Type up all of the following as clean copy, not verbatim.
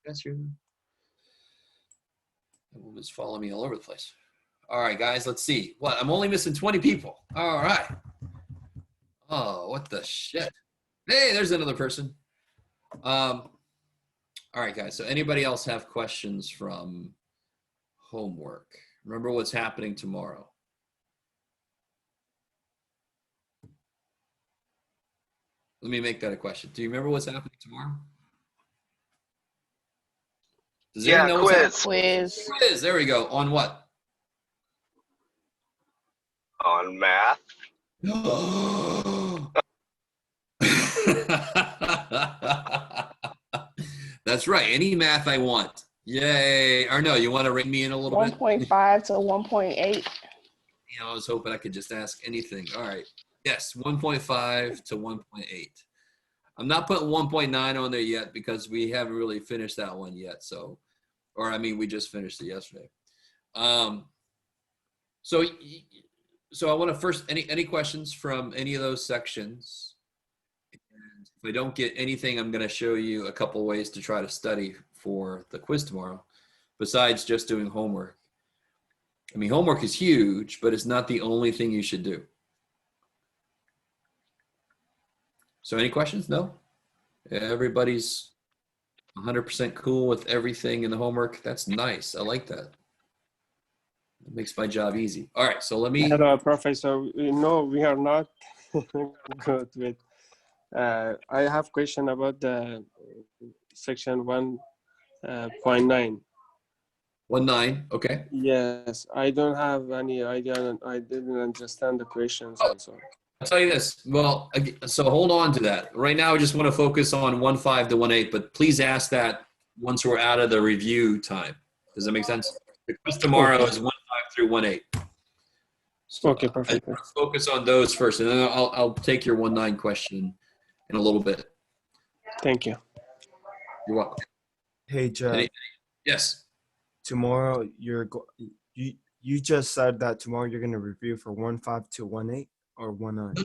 That's your. That woman's following me all over the place. All right, guys, let's see. What? I'm only missing 20 people. All right. Oh, what the shit? Hey, there's another person. All right, guys. So anybody else have questions from homework? Remember what's happening tomorrow. Let me make that a question. Do you remember what's happening tomorrow? Does anyone know what's happening? Quiz. There we go. On what? On math. That's right. Any math I want. Yay. Or no, you want to ring me in a little 1.5 to 1.8. I was hoping I could just ask anything. All right. Yes, 1.5 to 1.8. I'm not putting 1.9 on there yet because we haven't really finished that one yet. So, or I mean, we just finished it yesterday. So I want to first, any questions from any of those sections? And if I don't get anything, I'm going to show you a couple ways to try to study for the quiz tomorrow, besides just doing homework. I mean, homework is huge, but it's not the only thing you should do. So any questions? No? Everybody's 100% cool with everything in the homework. That's nice. I like that. It makes my job easy. All right, so let me... Hello, Professor. No, we are not good with... I have a question about the section 1.9. 1.9, okay. Yes, I don't have any idea. I didn't understand the questions also. I'll tell you this. Well, so hold on to that. Right now, I just want to focus on 1.5 to 1.8, but please ask that once we're out of the review time. Does that make sense? The quiz tomorrow is 1.5 through 1.8. So okay, perfect. Focus on those first, and then I'll take your 1.9 question in a little bit. Thank you. You're welcome. Hey, Jeff. Yes. Tomorrow, you just said that tomorrow you're going to review for 1.5 to 1.8 or 1.9?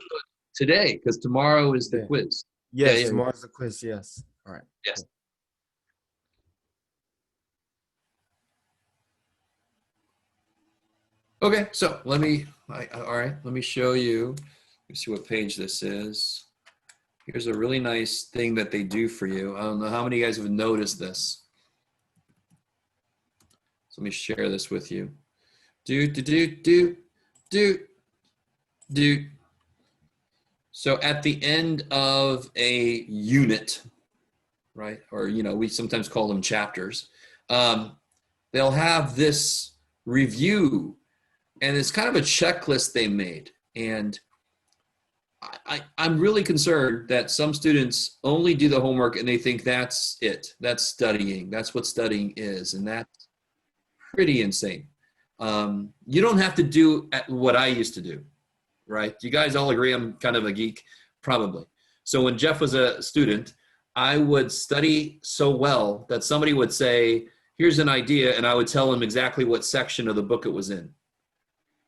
Today, because tomorrow is the quiz. Yes, tomorrow's the quiz, yes. All right. Yes. Cool. Okay, so let me show you. Let me see what page this is. Here's a really nice thing that they do for you. I don't know how many of you guys have noticed this. So let me share this with you. So at the end of a unit, right? Or, we sometimes call them chapters. They'll have this review, and it's kind of a checklist they made. And I'm really concerned that some students only do the homework and they think that's it. That's studying. That's what studying is. And that's pretty insane. You don't have to do what I used to do, right? You guys all agree I'm kind of a geek? Probably. So when Jeff was a student, I would study so well that somebody would say, here's an idea, and I would tell him exactly what section of the book it was in.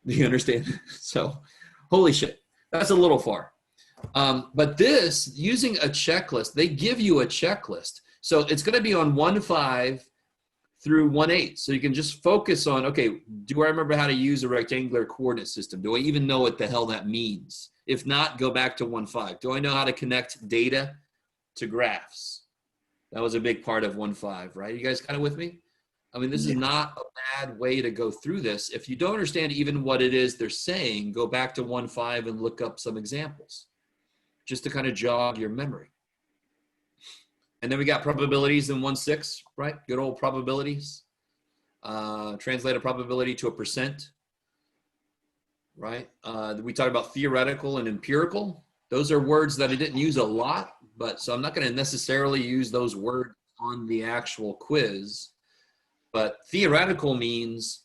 Do you understand? So, holy shit. That's a little far. But this, using a checklist, they give you a checklist. So it's going to be on 1.5 through 1.8. So you can just focus on, okay, do I remember how to use a rectangular coordinate system? Do I even know what the hell that means? If not, go back to 1.5. Do I know how to connect data to graphs? That was a big part of 1.5, right? You guys kind of with me? I mean, this is not a bad way to go through this. If you don't understand even what it is they're saying, go back to 1.5 and look up some examples just to kind of jog your memory. And then we got probabilities in 1.6, right? Good old probabilities. Translate a probability to a percent, right? We talked about theoretical and empirical. Those are words that I didn't use a lot, so I'm not going to necessarily use those words on the actual quiz. But theoretical means,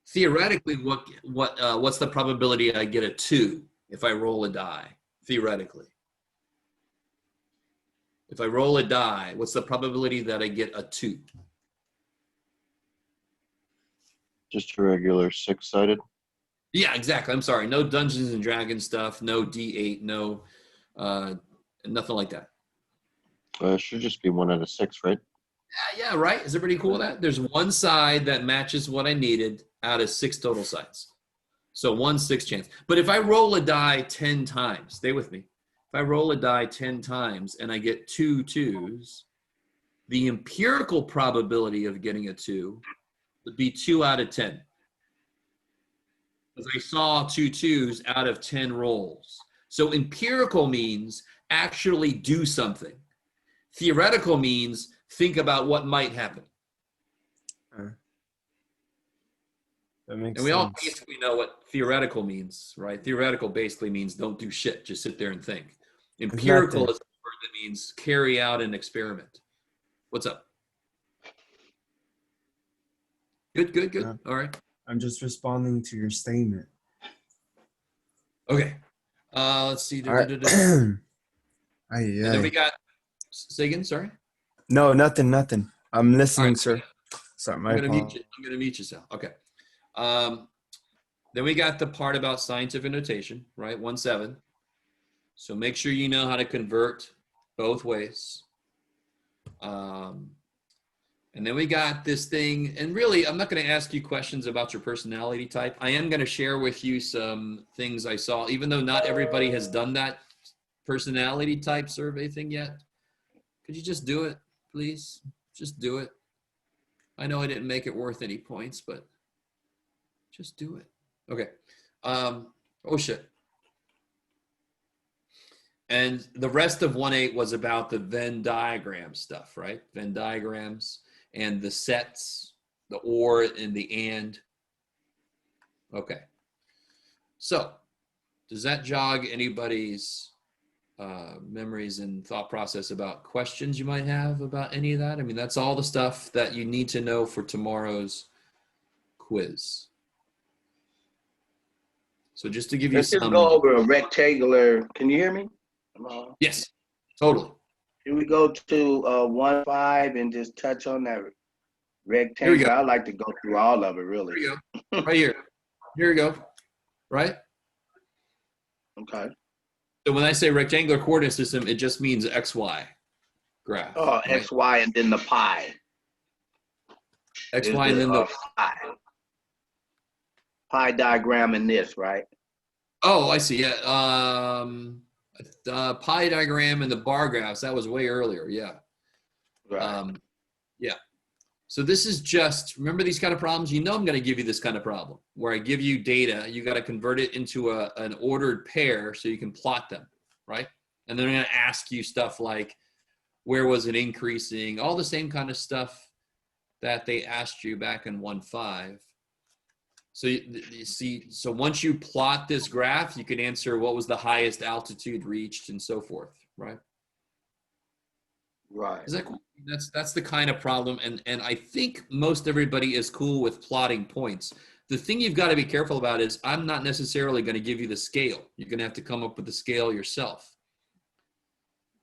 theoretically, what's the probability I get a 2 if I roll a die, theoretically? If I roll a die, what's the probability that I get a 2? Just a regular 6-sided? Yeah, exactly. I'm sorry. No Dungeons and Dragons stuff, no D8, no, nothing like that. It should just be 1 out of 6, right? Yeah, right. Is everybody cool with that? There's one side that matches what I needed out of 6 total sides. So 1/6 chance. But if I roll a die 10 times, stay with me. If I roll a die 10 times and I get 2 2s, the empirical probability of getting a 2 would be 2 out of 10. Because I saw 2 2s out of 10 rolls. So empirical means actually do something. Theoretical means think about what might happen. That makes And we all sense. basically know what theoretical means, right? Theoretical basically means don't do shit, just sit there and think. Empirical nothing. is a word that means carry out an experiment. What's up? Good, good, good. All right. I'm just responding to your statement. Okay. Let's see. All right. And then we got, say again, sorry? No, nothing. I'm listening, All right. sir. Sorry, I'm my gonna mute fault. you. I'm gonna mute you, Sal. Okay. Then we got the part about scientific notation, right? 1/7. So make sure you know how to convert both ways. And then we got this thing, and really, I'm not going to ask you questions about your personality type. I am going to share with you some things I saw, even though not everybody has done that personality type survey thing yet. Could you just do it, please? Just do it. I know I didn't make it worth any points, but just do it. Okay. Oh, shit. And the rest of 1/8 was about the Venn diagram stuff, right? Venn diagrams and the sets, the or and the and. Okay. So does that jog anybody's memories and thought process about questions you might have about any of that? I mean, that's all the stuff that you need to know for tomorrow's quiz. So just to give you Let's just some. go over a rectangular. Can you hear me? Yes, totally. Can we go to 1/5 and just touch on that rectangle? Here we go. I'd like to go through all of it, really. Here we go. Right here. Here we go. Right? Okay. So when I say rectangular coordinate system, it just means XY graph. Oh, right? X, Y, and then the pi. X, Is Y, and then the. Pi diagram in this, right? Oh, I see. Yeah. Pi diagram and the bar graphs. That was way earlier. Yeah. Right. Yeah. So this is just, remember these kind of problems? You know I'm going to give you this kind of problem where I give you data. You got to convert it into an ordered pair so you can plot them, right? And then I'm going to ask you stuff like, where was it increasing? All the same kind of stuff that they asked you back in 1/5. So you see, so once you plot this graph, you can answer what was the highest altitude reached and so forth, right? Right. Is that cool? That's the kind of problem, and I think most everybody is cool with plotting points. The thing you've got to be careful about is I'm not necessarily going to give you the scale. You're going to have to come up with the scale yourself.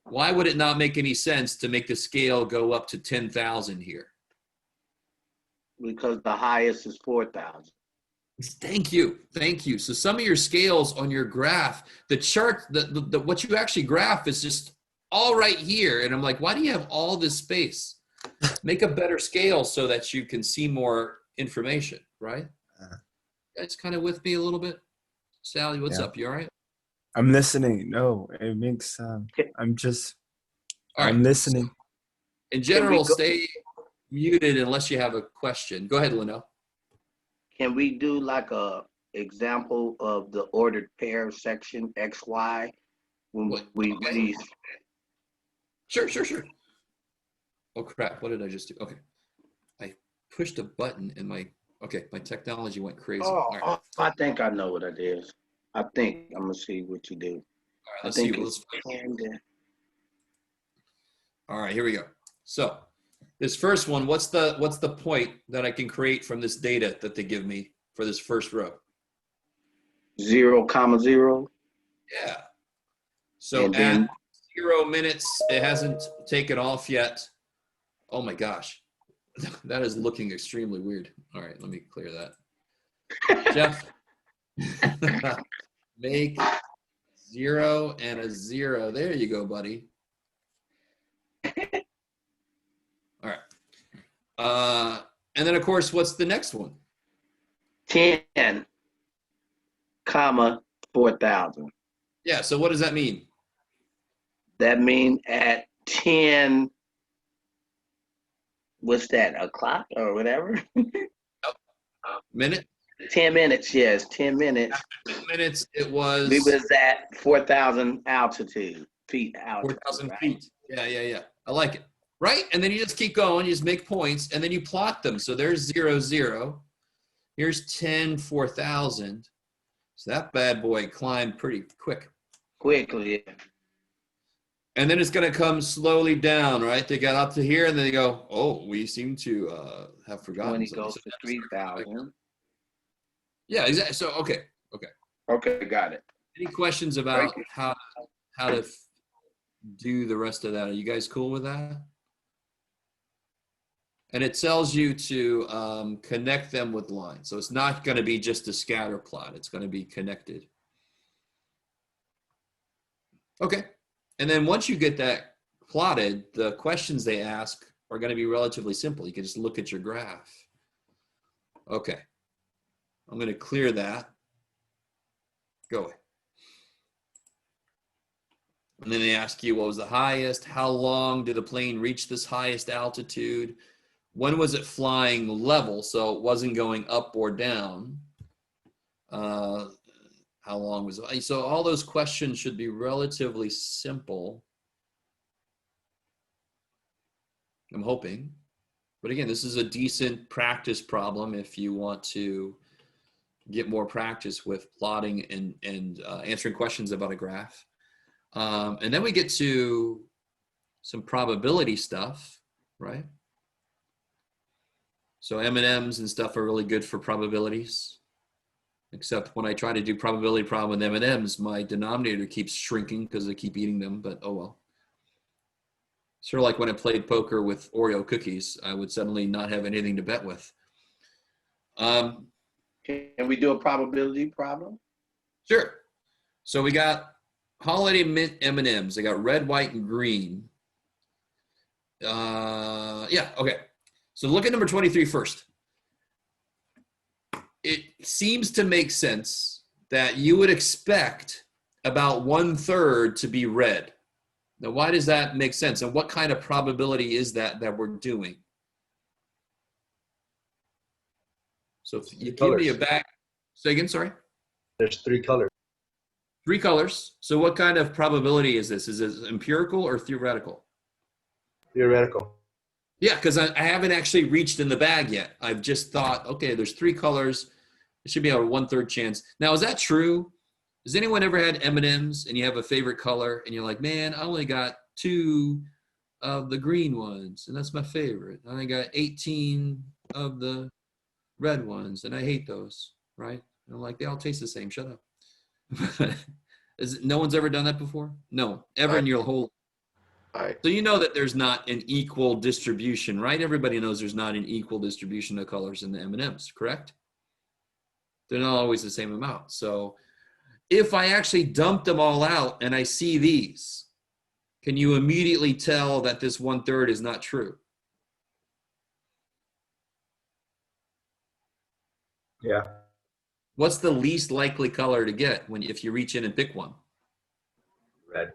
Why would it not make any sense to make the scale go up to 10,000 here? Because the highest is 4,000. Thank you. Thank you. So some of your scales on your graph, the chart, the what you actually graph is just all right here. And I'm like, why do you have all this space? Make a better scale so that you can see more information, right? You guys kind of with me a little bit? Sally, what's up? You all right? I'm listening. No, it makes. All I'm listening. So in general, stay muted unless you have a question. Go ahead, Leno. Can we do like a example of the ordered pair section XY when we Sure. Oh crap, what did I just do? Okay. I pushed a button and my technology went crazy. Oh, I think I know what it is. I think I'm gonna see what you do. All right, let's see. All right, here we go. So this first one, what's the point that I can create from this data that they give me for this first row? 0,0. Yeah. So And then, at 0 minutes, it hasn't taken off yet. Oh my gosh. That is looking extremely weird. All right, let me clear that. Jeff, make 0 and a 0. There you go, buddy. All right. And then, of course, what's the next one? 10, comma, 4,000. Yeah, so what does that mean? That means at 10, what's that, o'clock or whatever? Minute? 10 minutes, yes, 10 minutes. 10 minutes, it We was was at 4,000 feet altitude. 4,000 right? feet. Yeah. I like it. Right? And then you just keep going, you just make points, and then you plot them. So there's 0, 0. Here's 10, 4,000. So that bad boy climbed pretty quick. Quickly. And then it's going to come slowly down, right? They got up to here, and then they go, oh, we seem to have forgotten 20 something. goes So to that's- 3,000. Yeah, exactly. So, okay. Okay, got it. Any questions about how to do the rest of that? Are you guys cool with that? And it tells you to connect them with lines. So it's not going to be just a scatter plot. It's going to be connected. Okay. And then once you get that plotted, the questions they ask are going to be relatively simple. You can just look at your graph. Okay. I'm going to clear that. Go away. And then they ask you what was the highest, how long did the plane reach this highest altitude, when was it flying level, so it wasn't going up or down, how long was it? So all those questions should be relatively simple, I'm hoping. But again, this is a decent practice problem if you want to get more practice with plotting and answering questions about a graph. And then we get to some probability stuff, right? So M&Ms and stuff are really good for probabilities. Except when I try to do probability problem with M&Ms, my denominator keeps shrinking because I keep eating them, but oh well. Sort of like when I played poker with Oreo cookies, I would suddenly not have anything to bet with. Can we do a probability problem? Sure. So we got holiday mint M&Ms. They got red, white, and green. Yeah, okay. So look at number 23 first. It seems to make sense that you would expect about 1/3 to be red. Now, why does that make sense? And what kind of probability is that we're doing? So if you give me a bag, say again, sorry? There's 3 colors. 3 colors. So what kind of probability is this? Is it empirical or theoretical? Theoretical. Yeah, because I haven't actually reached in the bag yet. I've just thought, okay, there's 3 colors. It should be a 1/3 chance. Now, is that true? Has anyone ever had M&Ms and you have a favorite color and you're like, man, I only got 2 of the green ones and that's my favorite. I got 18 of the red ones and I hate those, right? And I'm like, they all taste the same. Shut up. No one's ever done that before? No, ever in your whole. So you know that there's not an equal distribution, right? Everybody knows there's not an equal distribution of colors in the M&Ms, correct? They're not always the same amount. So if I actually dump them all out and I see these, can you immediately tell that this 1/3 is not true? Yeah. What's the least likely color to get if you reach in and pick one? Red.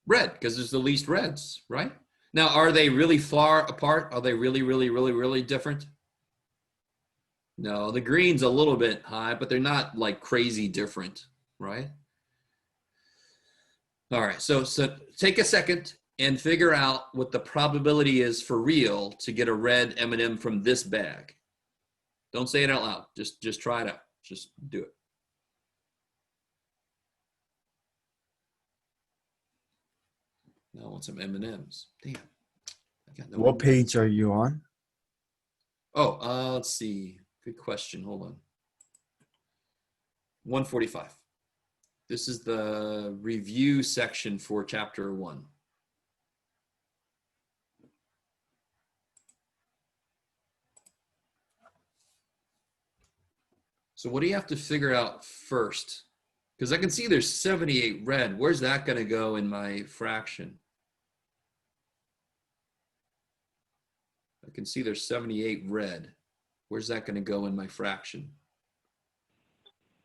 Red, because there's the least reds, right? Now, are they really far apart? Are they really, really, really, really different? No, the green's a little bit high, but they're not like crazy different, right? All right, so take a second and figure out what the probability is for real to get a red M&M from this bag. Don't say it out loud. Just try it out. Just do it. Now I want some M&Ms. Damn. I got no What M&Ms. page are you on? Oh, let's see. Good question. Hold on. 145. This is the review section for chapter 1. So what do you have to figure out first? Because I can see there's 78 red. Where's that going to go in my fraction? I can see there's 78 red. Where's that going to go in my fraction?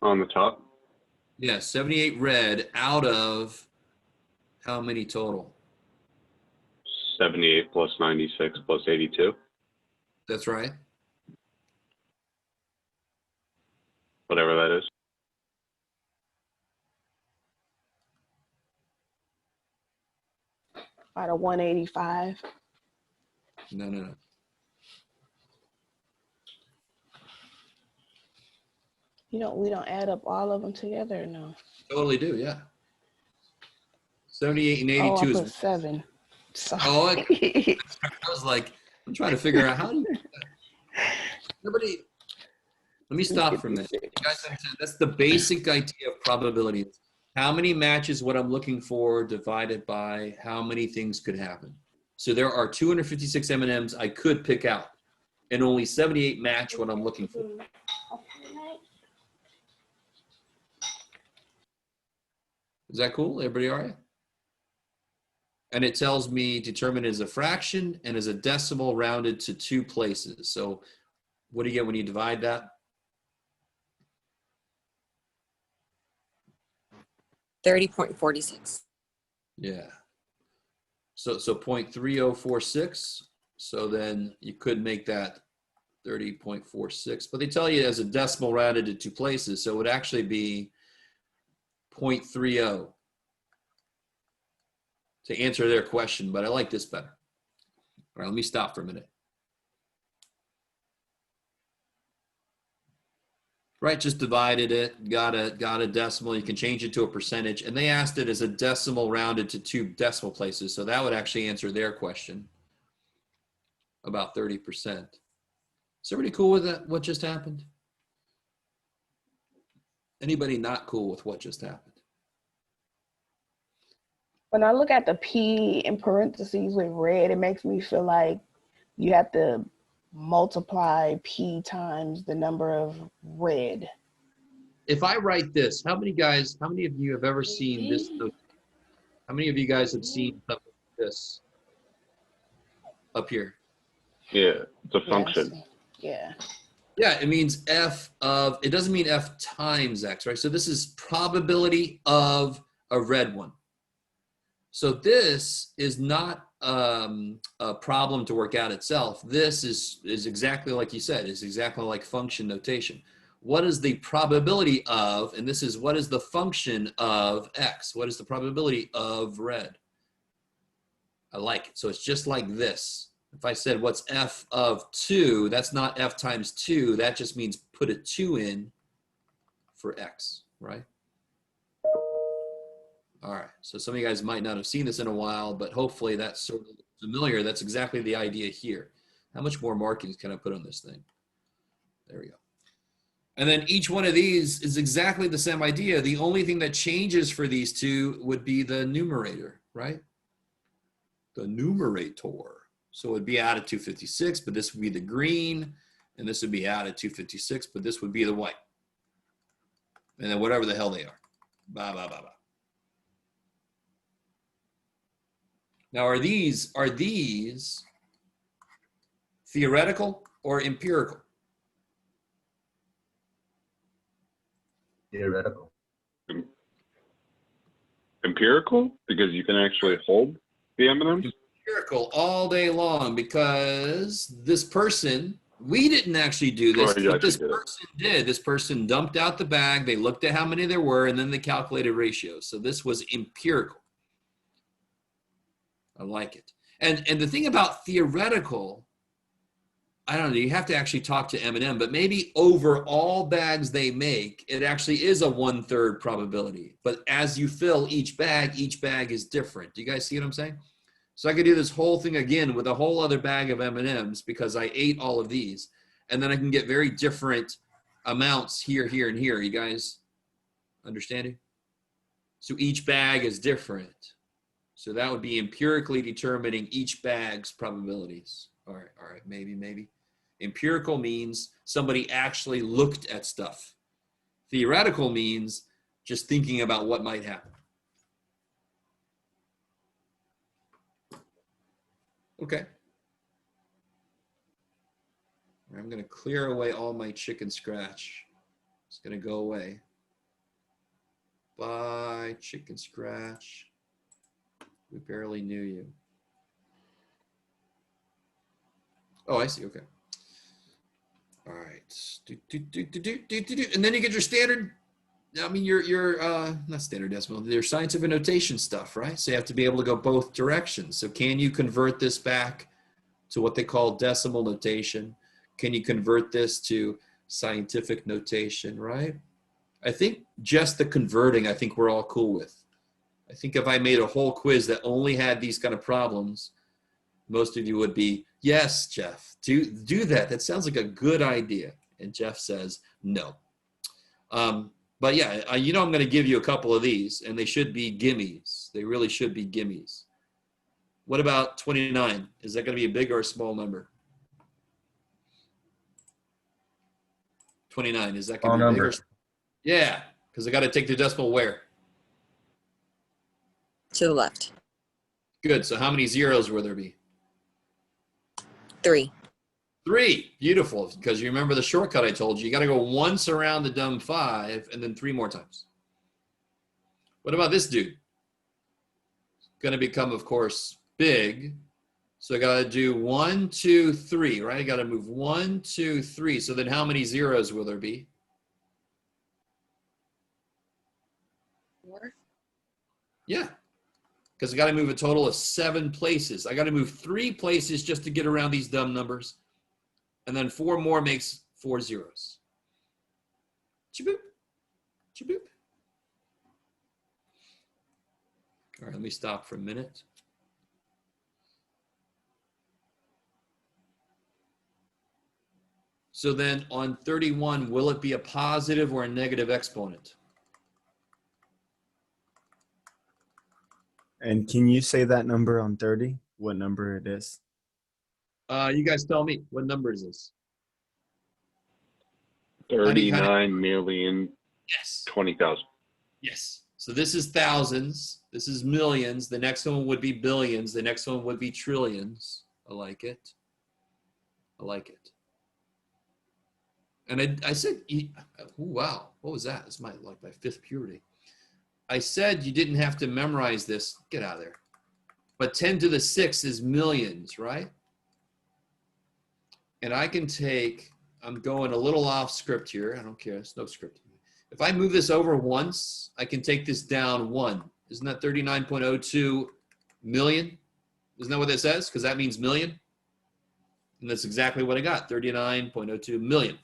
On the top. Yeah, 78 red out of how many total? 78 plus 96 plus 82. That's right. Whatever that is. Out of 185. No, no, no. We don't add up all of them together, no. Totally do, yeah. 78 and 82 Oh, I is. put 7. Sorry. Oh, I was like, I'm trying to figure out how do you. Nobody. Let me stop for a minute. You guys understand? That's the basic idea of probabilities. How many matches what I'm looking for divided by how many things could happen. So there are 256 M&Ms I could pick out, and only 78 match what I'm looking for. Is that cool? Everybody all right? And it tells me determine as a fraction and as a decimal rounded to 2 places. So what do you get when you divide that? 30.46. Yeah. So 0.3046. So then you could make that 30.46. But they tell you as a decimal rounded to 2 places. So it would actually be 0.30 to answer their question. But I like this better. All right, let me stop for a minute. Right, just divided it, got a decimal. You can change it to a percentage. And they asked it as a decimal rounded to 2 decimal places. So that would actually answer their question about 30%. Is everybody cool with that? What just happened? Anybody not cool with what just happened? When I look at the P in parentheses with red, it makes me feel like you have to multiply P times the number of red. If I write this, how many of you have ever seen this? How many of you guys have seen something like this up here? Yeah, it's a function. Yeah. Yeah, it means it doesn't mean F times X, right? So this is probability of a red one. So this is not a problem to work out itself. This is exactly like you said, is exactly like function notation. What is the probability of, and this is what is the function of X? What is the probability of red? I like it. So it's just like this. If I said what's F of 2, that's not F times 2. That just means put a 2 in for X, right? All right, so some of you guys might not have seen this in a while, but hopefully that's sort of familiar. That's exactly the idea here. How much more markings can I put on this thing? There we go. And then each one of these is exactly the same idea. The only thing that changes for these two would be the numerator, right? The numerator. So it would be out of 256, but this would be the green, and this would be out of 256, but this would be the white. And then whatever the hell they are. Blah, blah, blah, blah. Now, are these theoretical or empirical? Theoretical. Empirical, because you can actually hold the M&Ms. Empirical all day long, because this person, we didn't actually do this, but this person did. This person dumped out the bag, they looked at how many there were, and then they calculated ratios. So this was empirical. I like it. And the thing about theoretical, I don't know, you have to actually talk to M&M, but maybe over all bags they make, it actually is a 1/3 probability. But as you fill each bag is different. Do you guys see what I'm saying? So I could do this whole thing again with a whole other bag of M&Ms because I ate all of these. And then I can get very different amounts here, here, and here. You guys understanding? So each bag is different. So that would be empirically determining each bag's probabilities. All right, maybe. Empirical means somebody actually looked at stuff. Theoretical means just thinking about what might happen. Okay. going to clear away all my chicken scratch. It's going to go away. Bye, chicken scratch. We barely knew you. Oh, I see. Okay. All right. And then you get your standard. I mean, your not standard decimal. Your scientific notation stuff, right? So you have to be able to go both directions. So can you convert this back to what they call decimal notation? Can you convert this to scientific notation, right? I think just the converting, I think we're all cool with. I think if I made a whole quiz that only had these kind of problems, most of you would be, yes, Jeff, do that. That sounds like a good idea. And Jeff says, no. But yeah, I'm going to give you a couple of these, and they should be gimmies. They really should be gimmies. What about 29? Is that going to be a big or a small number? 29, is that going to be big or small? Yeah, because I got to take the decimal where? To the left. Good. So how many zeros will there be? 3. 3. Beautiful. Because you remember the shortcut I told you. You got to go once around the dumb 5 and then 3 more times. What about this dude? It's going to become, of course, big. So I got to do 1, 2, 3, right? I got to move 1, 2, 3. So then how many zeros will there be? 4. Yeah. Because I got to move a total of 7 places. I got to move 3 places just to get around these dumb numbers. And then 4 more makes 4 zeros. Chiboop. Chiboop. All right, let me stop for a minute. So then on 31, will it be a positive or a negative exponent? And can you say that number on 30? What number it is? You guys tell me. What number is this? 39,000,020,000. Yes. Yes. So this is thousands. This is millions. The next one would be billions. The next one would be trillions. I like it. I like it. And I said, oh, wow, what was that? It's my 5th puberty. I said you didn't have to memorize this. Get out of there. But 10 to the 6 is millions, right? And I can take, I'm going a little off script here. I don't care. It's no script. If I move this over once, I can take this down 1. Isn't that 39.02 million? Isn't that what that says? Because that means million. And that's exactly what I got, 39.02 million.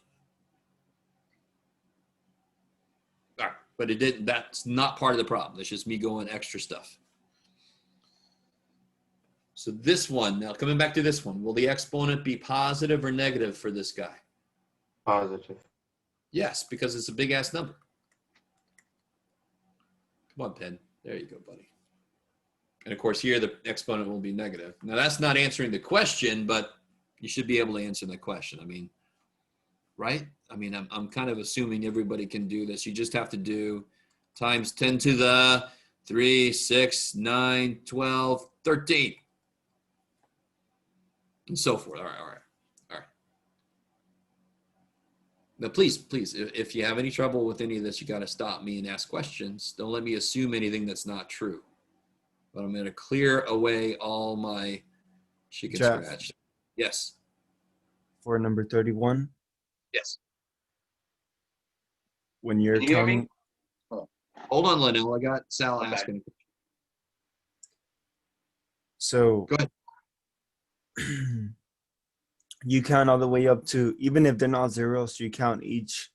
All right, but it didn't. That's not part of the problem. That's just me going extra stuff. So this one, now coming back to this one, will the exponent be positive or negative for this guy? Positive. Yes, because it's a big ass number. Come on, Penn. There you go, buddy. And of course here the exponent will be negative. Now that's not answering the question, but you should be able to answer the question. I mean, right? I mean, I'm kind of assuming everybody can do this. You just have to do times 10 to the 3, 6, 9, 12, 13. And so forth. All right. Now, please, if you have any trouble with any of this, you got to stop me and ask questions. Don't let me assume anything that's not true. But I'm going to clear away all my chicken scratch. Yes. For number 31? Yes. When you're counting. Hold on, Linnell. I got Sal asking. So go ahead. You count all the way up to, even if they're not zeros, you count each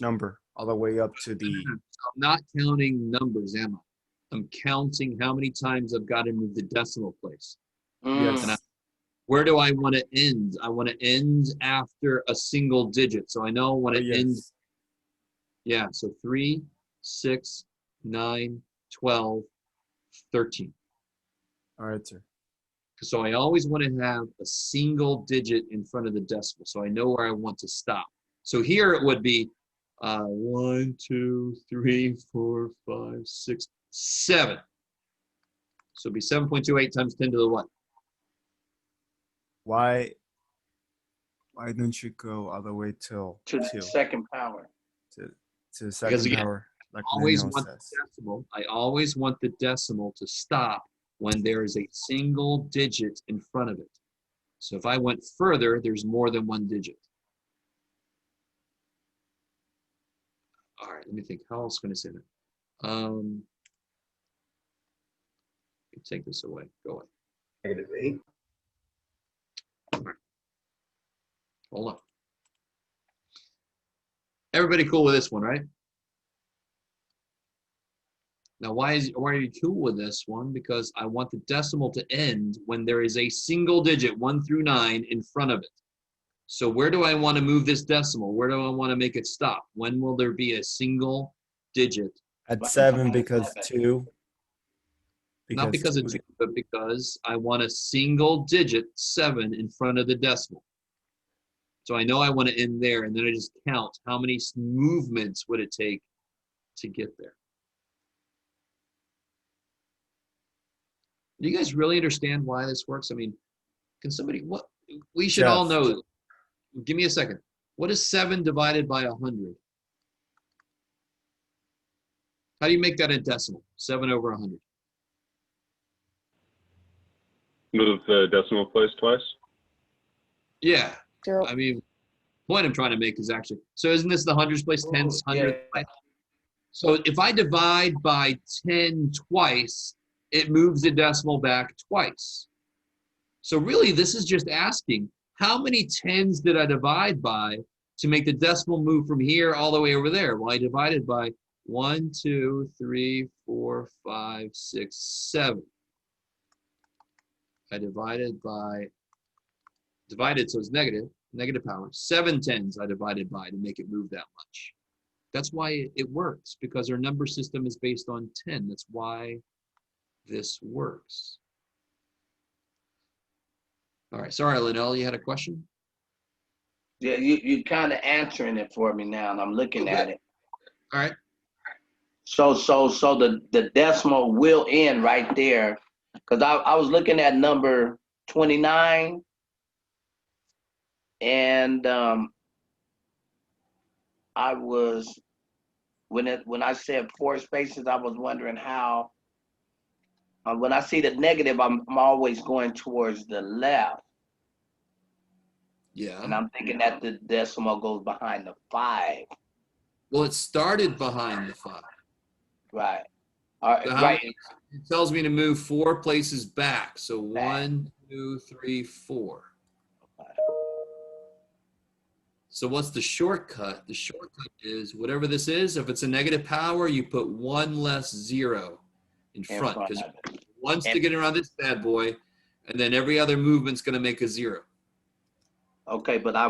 number all the way up to the. I'm not counting numbers, am I? I'm counting how many times I've got to move the decimal place. Yes. And where do I want to end? I want to end after a single digit. So I know I want to end. Yeah, so 3, 6, 9, 12, 13. All right, sir. So I always want to have a single digit in front of the decimal, so I know where I want to stop. So here it would be 1, 2, 3, 4, 5, 6, 7. So it'd be 7.28 times 10 to the what? Why? Why don't you go all the way till to the 2 second power. to the Because second again, power, like always Lionel want the says? decimal. I always want the decimal to stop when there is a single digit in front of it. So if I went further, there's more than one digit. All right, let me think. How else can I say that? Take this away. Go away. -8. Hold on. Everybody cool with this one, right? Now, why are you cool with this one? Because I want the decimal to end when there is a single digit, 1 through 9, in front of it. So where do I want to move this decimal? Where do I want to make it stop? When will there be a single digit? At 7 because 2. Not because of 2, but because I want a single digit 7 in front of the decimal. So I know I want to end there, and then I just count how many movements would it take to get there. Do you guys really understand why this works? I mean, can somebody, what, we should all Jeff. know. Give me a second. What is 7 divided by 100? How do you make that a decimal? 7 over 100. Move the decimal place twice. Yeah. 0. I mean, point I'm trying to make is actually, so isn't this the hundreds place, tens, hundreds place? So if I divide by 10 twice, it moves the decimal back twice. So really, this is just asking, how many tens did I divide by to make the decimal move from here all the way over there? Well, I divided by 1, 2, 3, 4, 5, 6, 7. I divided so it's negative power. 7 tens I divided by to make it move that much. That's why it works, because our number system is based on 10. That's why this works. All right, sorry, Linnell, you had a question? Yeah, you kind of answering it for me now, and I'm looking at it. All right. So the decimal will end right there, because I was looking at number 29, and I was when I said 4 spaces, I was wondering how. When I see the negative, I'm always going towards the left, Yeah. and I'm thinking that the decimal goes behind the 5. Well, it started behind the 5. Right. All right. So Right. it tells me to move 4 places back. So 1, 2, 3, 4. So what's the shortcut? The shortcut is whatever this is. If it's a negative power, you put 1 less 0 in front, because once to get around this bad boy, and then every other movement's going to make a 0. Okay, but I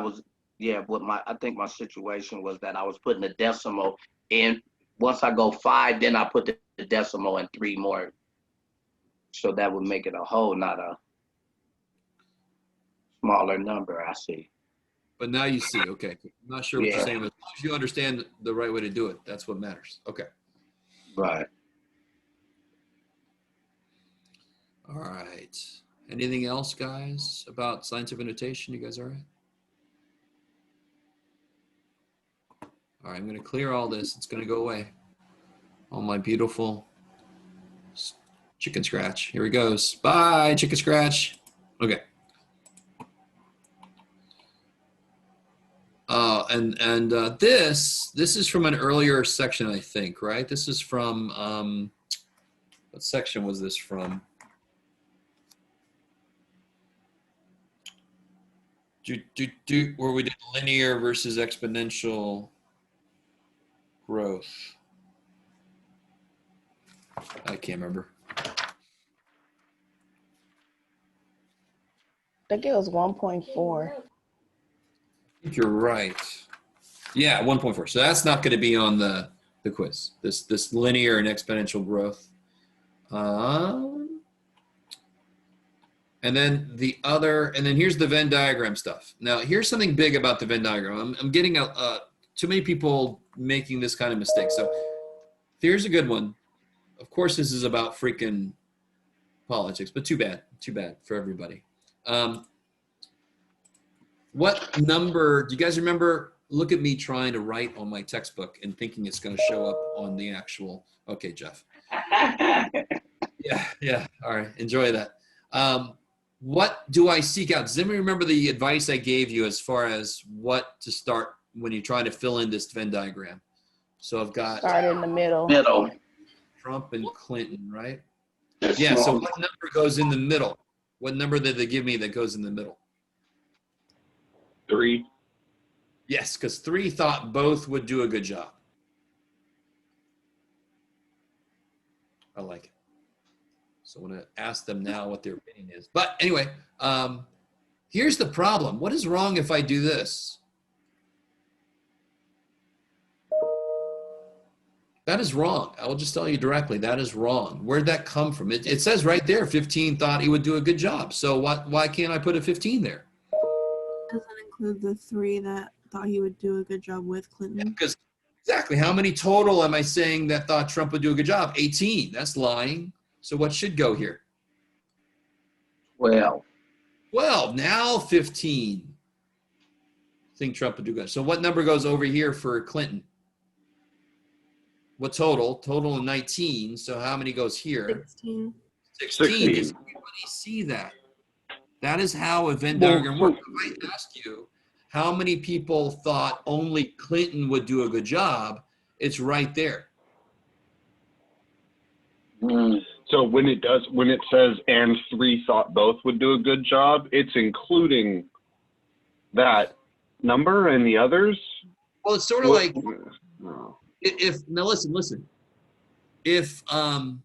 think my situation was that I was putting the decimal in. Once I go 5, then I put the decimal in 3 more. So that would make it a whole, not a smaller number. I see. But now you see, okay. I'm not sure what you're saying, but if you understand the right way to do it, that's what matters. Okay. Right. All right. Anything else, guys, about scientific notation? You guys all right? All right, I'm going to clear all this. It's going to go away. All my beautiful chicken scratch. Here he goes. Bye, chicken scratch. Okay. This is from an earlier section, I think, right? This is from, what section was this from? Where we did linear versus exponential growth. I can't remember. I think it was 1.4. I think you're right. Yeah, 1.4. So that's not going to be on the quiz. This linear and exponential growth. And then here's the Venn diagram stuff. Now, here's something big about the Venn diagram. I'm getting too many people making this kind of mistake. So here's a good one. Of course, this is about freaking politics, but too bad for everybody. What number, do you guys remember? Look at me trying to write on my textbook and thinking it's going to show up on the actual, okay, Jeff. Yeah, all right, enjoy that. What do I seek out? Does anybody remember the advice I gave you as far as what to start when you're trying to fill in this Venn diagram? So I've got Start in the middle. Middle. Trump and Clinton, right? Yeah, so what number goes in the middle? What number did they give me that goes in the middle? 3. Yes, because 3 thought both would do a good job. I like it. So I'm going to ask them now what their opinion is. But anyway, here's the problem. What is wrong if I do this? That is wrong. I will just tell you directly, that is wrong. Where'd that come from? It says right there, 15 thought he would do a good job. So why can't I put a 15 there? Doesn't include the 3 that thought he would do a good job with Clinton. Because exactly, how many total am I saying that thought Trump would do a good job? 18. That's lying. So what should go here? 12. 12. Now 15. Think Trump would do good. So what number goes over here for Clinton? What total? Total of 19. So how many goes here? 16. 16. Does anybody see that? That is how a Venn diagram works. If I ask you how many people thought only Clinton would do a good job, it's right there. So when it says and 3 thought both would do a good job, it's including that number and the others? Well, it's sort of like now listen. If so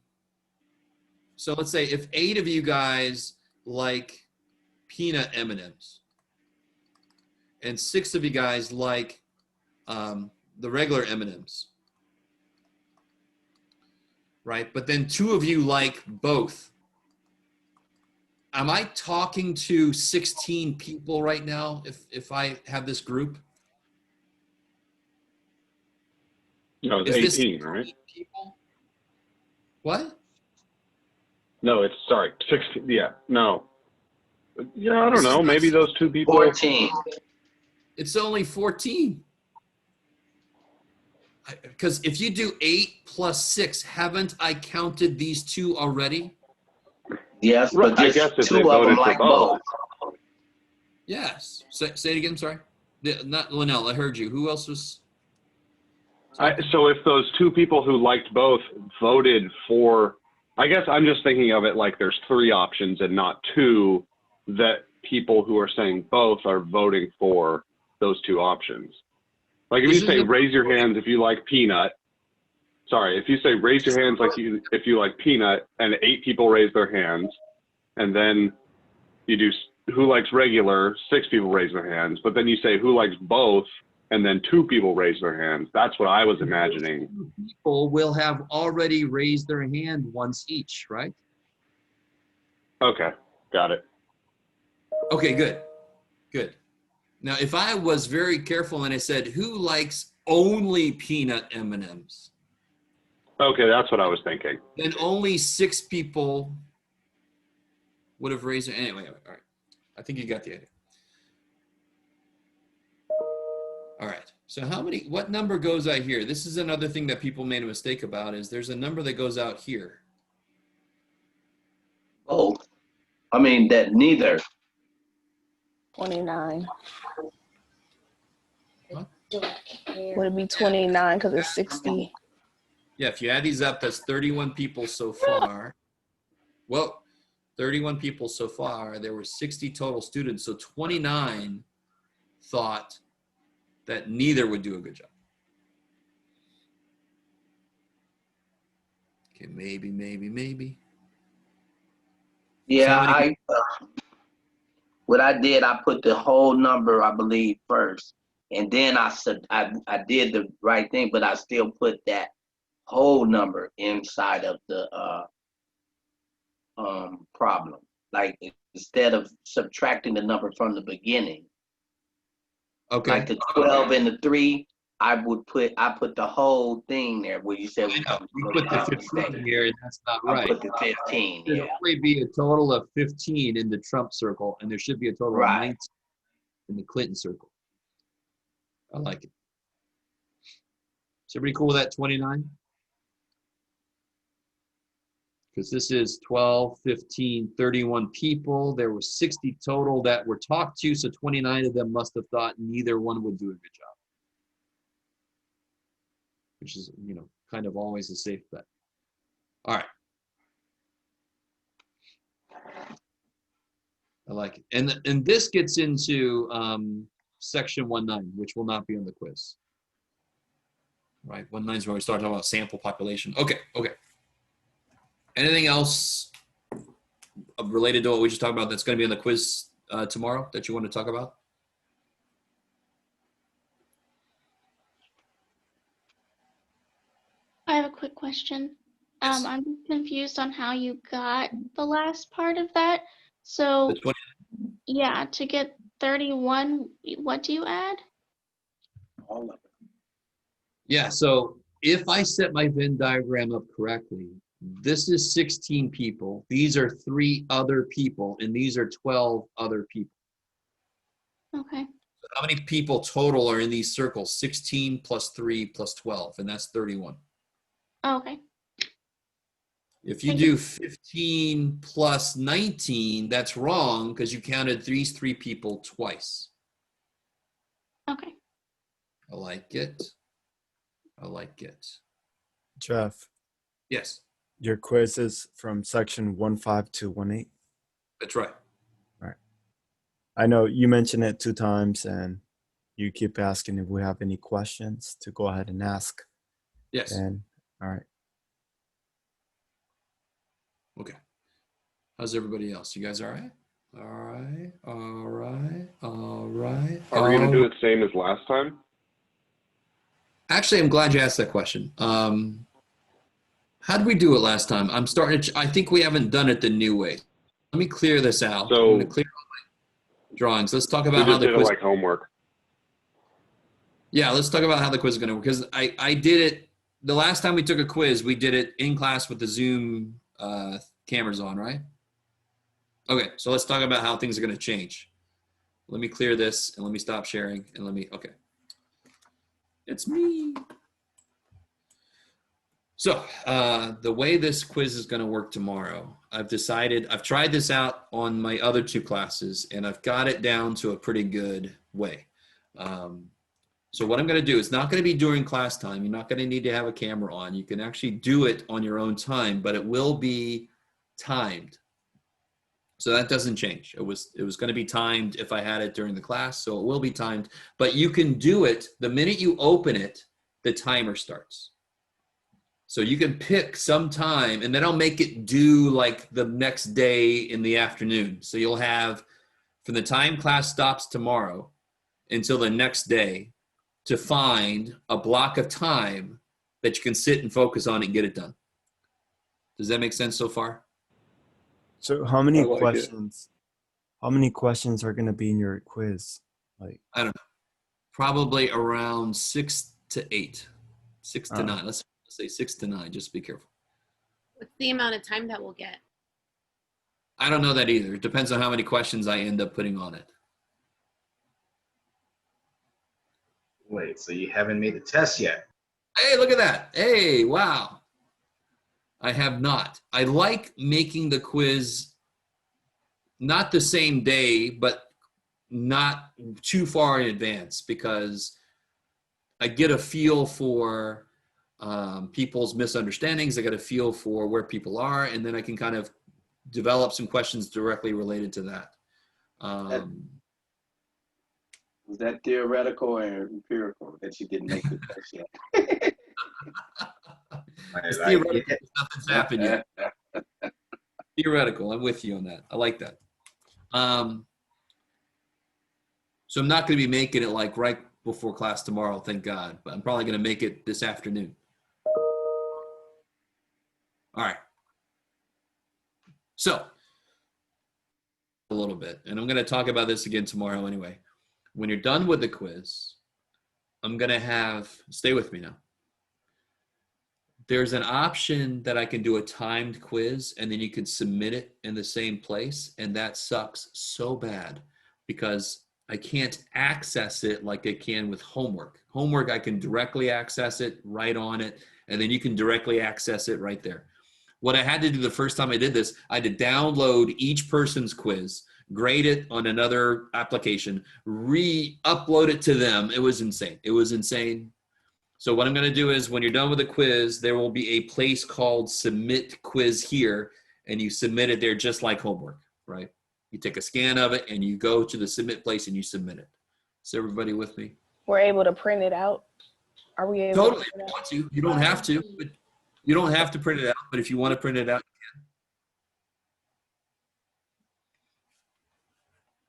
let's say if 8 of you guys like peanut M&Ms and 6 of you guys like the regular M&Ms, right? But then 2 of you like both. Am I talking to 16 people right now if I have this group? No, it's 18, right? People? What? No, it's, sorry, 16, yeah, no. Yeah, I don't know, maybe those 2 people. 14. It's only 14. Because if you do 8 plus 6, haven't I counted these 2 already? Yes, Right, but I just guess if 2 they of them voted for like both. both. Yes. Say it again, sorry. Not Linnell, I heard you. Who else was? So if those 2 people who liked both voted for, I guess I'm just thinking of it like there's 3 options and not 2 that people who are saying both are voting for those 2 options. Like if you say raise your hands if you like peanut, sorry, if you say raise your hands like if you like peanut and 8 people raise their hands, and then you do who likes regular, 6 people raise their hands, but then you say who likes both, and then 2 people raise their hands. That's what I was imagining. People will have already raised their hand once each, right? Okay, got it. Okay, good. Good. Now, if I was very careful and I said, who likes only peanut M&Ms? Okay, that's what I was thinking. Then only 6 people would have raised their hand. Anyway, all right. I think you got the idea. All right. So what number goes out here? This is another thing that people made a mistake about is there's a number that goes out here. Oh, I mean that neither. 29. Huh? Would it be 29 because it's 60? Yeah, if you add these up, that's 31 people so far. Well, 31 people so far. There were 60 total students. So 29 thought that neither would do a good job. Okay, maybe. Yeah, what I did, I put the whole number, I believe, first, and then I did the right thing, but I still put that whole number inside of the problem. Like instead of subtracting the number from the beginning, Okay. like the 12 and the 3, I put the whole thing there where you said I know. You put the 15 here, and that's not I right. put the 15. There'll Yeah. only be a total of 15 in the Trump circle, and there should be a total of 19 in the Clinton circle. I like it. Is everybody cool with that 29? Because this is 12, 15, 31 people. There were 60 total that were talked to, so 29 of them must have thought neither one would do a good job. Which is, you know, kind of always a safe bet. All right. I like it. And this gets into section 1.9, which will not be on the quiz. Right, 1.9 is where we start talking about sample population. Okay. Anything else related to what we just talked about that's going to be on the quiz tomorrow that you want to talk about? I have a quick question. Yes. I'm just confused on how you got the last part of that. So, The 20. yeah, to get 31, what do you add? All of it. Yeah, so if I set my Venn diagram up correctly, this is 16 people. These are 3 other people, and these are 12 other people. Okay. How many people total are in these circles? 16 plus 3 plus 12, and that's 31. Okay. If you Thank do 15 plus 19, that's wrong because you counted these 3 people twice. Okay. I like it. I like it. Jeff, Yes, your quiz is from section 1.5 to 1.8. that's right. I know you mentioned it 2 times and you keep asking if we have any questions to go ahead and ask. Yes. And all right. Okay. How's everybody else? You guys all right? All right. All right. All right. Are we going to do it same as last time? Actually, I'm glad you asked that question. How did we do it last time? I'm starting to, I think we haven't done it the new way. Let me clear this out. I'm So going to clear all my drawings. Let's talk we about how just the did it quiz. like homework. Yeah, let's talk about how the quiz is going to work. Because I did it, the last time we took a quiz, we did it in class with the Zoom cameras on, right? Okay, so let's talk about how things are going to change. Let me clear this and let me stop sharing and let me, okay. It's me. So the way this quiz is going to work tomorrow, I've tried this out on my other 2 classes and I've got it down to a pretty good way. So what I'm going to do, it's not going to be during class time. You're not going to need to have a camera on. You can actually do it on your own time, but it will be timed. So that doesn't change. It was going to be timed if I had it during the class, so it will be timed. But you can do it the minute you open it, the timer starts. So you can pick some time, and then I'll make it due like the next day in the afternoon. So you'll have from the time class stops tomorrow until the next day to find a block of time that you can sit and focus on and get it done. Does that make sense so far? So how many I like it. questions? How many questions are going to be in your quiz? Like, I don't know. Probably around 6 to 8, 6 to 9. Let's say 6 to 9. Just be careful. What's the amount of time that we'll get? I don't know that either. It depends on how many questions I end up putting on it. Wait, so you haven't made the test yet? Hey, look at that. Hey, wow. I have not. I like making the quiz not the same day, but not too far in advance because I get a feel for people's misunderstandings. I get a feel for where people are, and then I can kind of develop some questions directly related to that. Was that theoretical or empirical that you didn't make the test yet? It's theoretical. Nothing's happened yet. Theoretical. I'm with you on that. I like that. So I'm not going to be making it like right before class tomorrow, thank God. But I'm probably going to make it this afternoon. All right. So a little bit, and I'm going to talk about this again tomorrow anyway. When you're done with the quiz, I'm going to have, stay with me now. There's an option that I can do a timed quiz and then you can submit it in the same place. And that sucks so bad because I can't access it like I can with homework. Homework, I can directly access it, write on it, and then you can directly access it right there. What I had to do the first time I did this, I had to download each person's quiz, grade it on another application, re-upload it to them. It was insane. It was insane. So what I'm going to do is when you're done with the quiz, there will be a place called Submit Quiz here, and you submit it there just like homework, right? You take a scan of it, and you go to the submit place, and you submit it. Is everybody with me? We're able to print it out. Are we able Totally. to If you want to. You don't have to. But you don't have to print it out, but if you want to print it out, you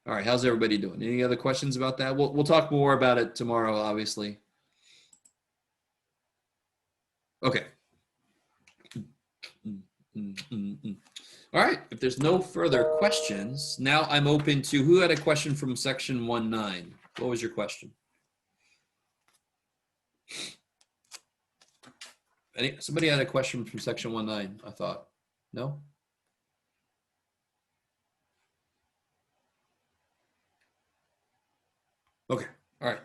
can. All right. How's everybody doing? Any other questions about that? We'll talk more about it tomorrow, obviously. Okay. All right. If there's no further questions, now I'm open to who had a question from section 1.9. What was your question? Somebody had a question from section 1.9, I thought. No? Okay. All right.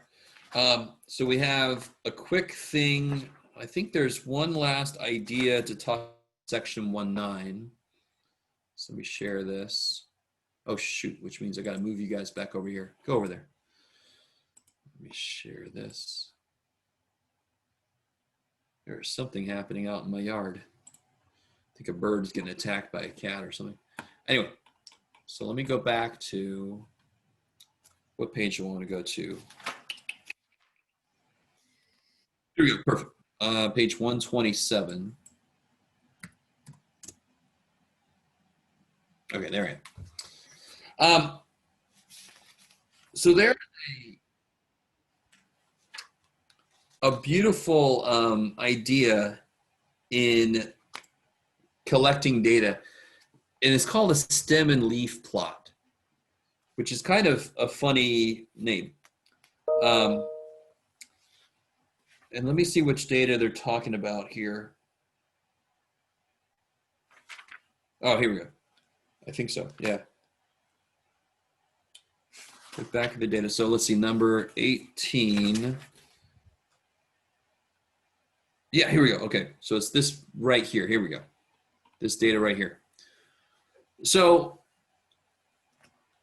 So we have a quick thing. I think there's one last idea to talk section 1.9. So let me share this. Oh, shoot, which means I got to move you guys back over here. Go over there. Let me share this. There's something happening out in my yard. I think a bird's getting attacked by a cat or something. Anyway, so let me go back to what page you want to go to. Here we go, perfect. Page 127. Okay, there I am. So there's a beautiful idea in collecting data, and it's called a stem and leaf plot, which is kind of a funny name. And let me see which data they're talking about here. Oh, here we go. I think so, yeah. Look back at the data. So let's see, number 18. Yeah, here we go. Okay, so it's this right here. Here we go. This data right here. So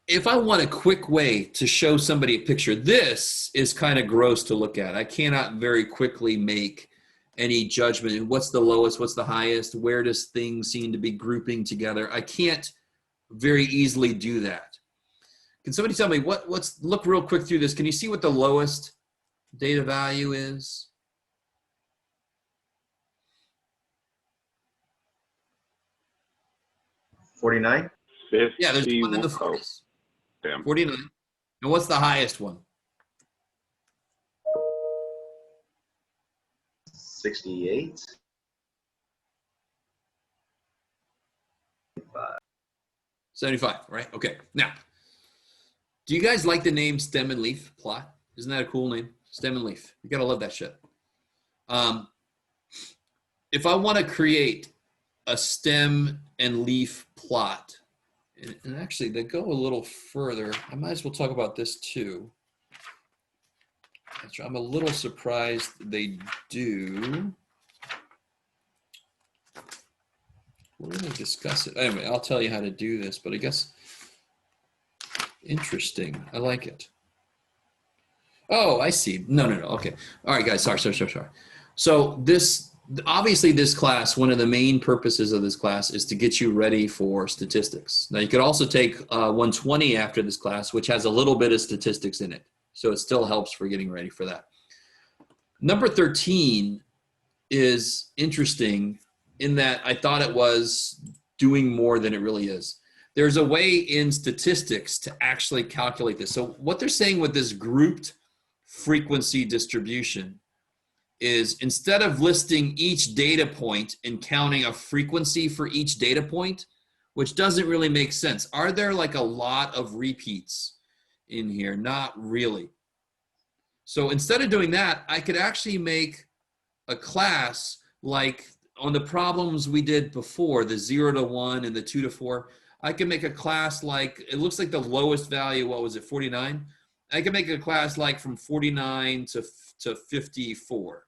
if I want a quick way to show somebody a picture, this is kind of gross to look at. I cannot very quickly make any judgment. What's the lowest? What's the highest? Where does things seem to be grouping together? I can't very easily do that. Can somebody tell me what's, look real quick through this. Can you see what the lowest data value is? $49. Yeah, there's one in the 40s. Damn. 49. And what's the highest one? 68. 75, right? Okay. Now, do you guys like the name stem and leaf plot? Isn't that a cool name? Stem and leaf. You gotta love that shit. If I want to create a stem and leaf plot, and actually they go a little further, I might as well talk about this too. I'm a little surprised they do. We're going to discuss it. Anyway, I'll tell you how to do this, but I guess interesting. I like it. Oh, I see. No. Okay. All right, guys. Sorry. So this, obviously this class, one of the main purposes of this class is to get you ready for statistics. Now you could also take 120 after this class, which has a little bit of statistics in it. So it still helps for getting ready for that. Number 13 is interesting in that I thought it was doing more than it really is. There's a way in statistics to actually calculate this. So what they're saying with this grouped frequency distribution is instead of listing each data point and counting a frequency for each data point, which doesn't really make sense. Are there like a lot of repeats in here? Not really. So instead of doing that, I could actually make a class like on the problems we did before, the 0 to 1 and the 2 to 4, I can make a class like, it looks like the lowest value, what was it, 49? I can make a class like from 49 to 54.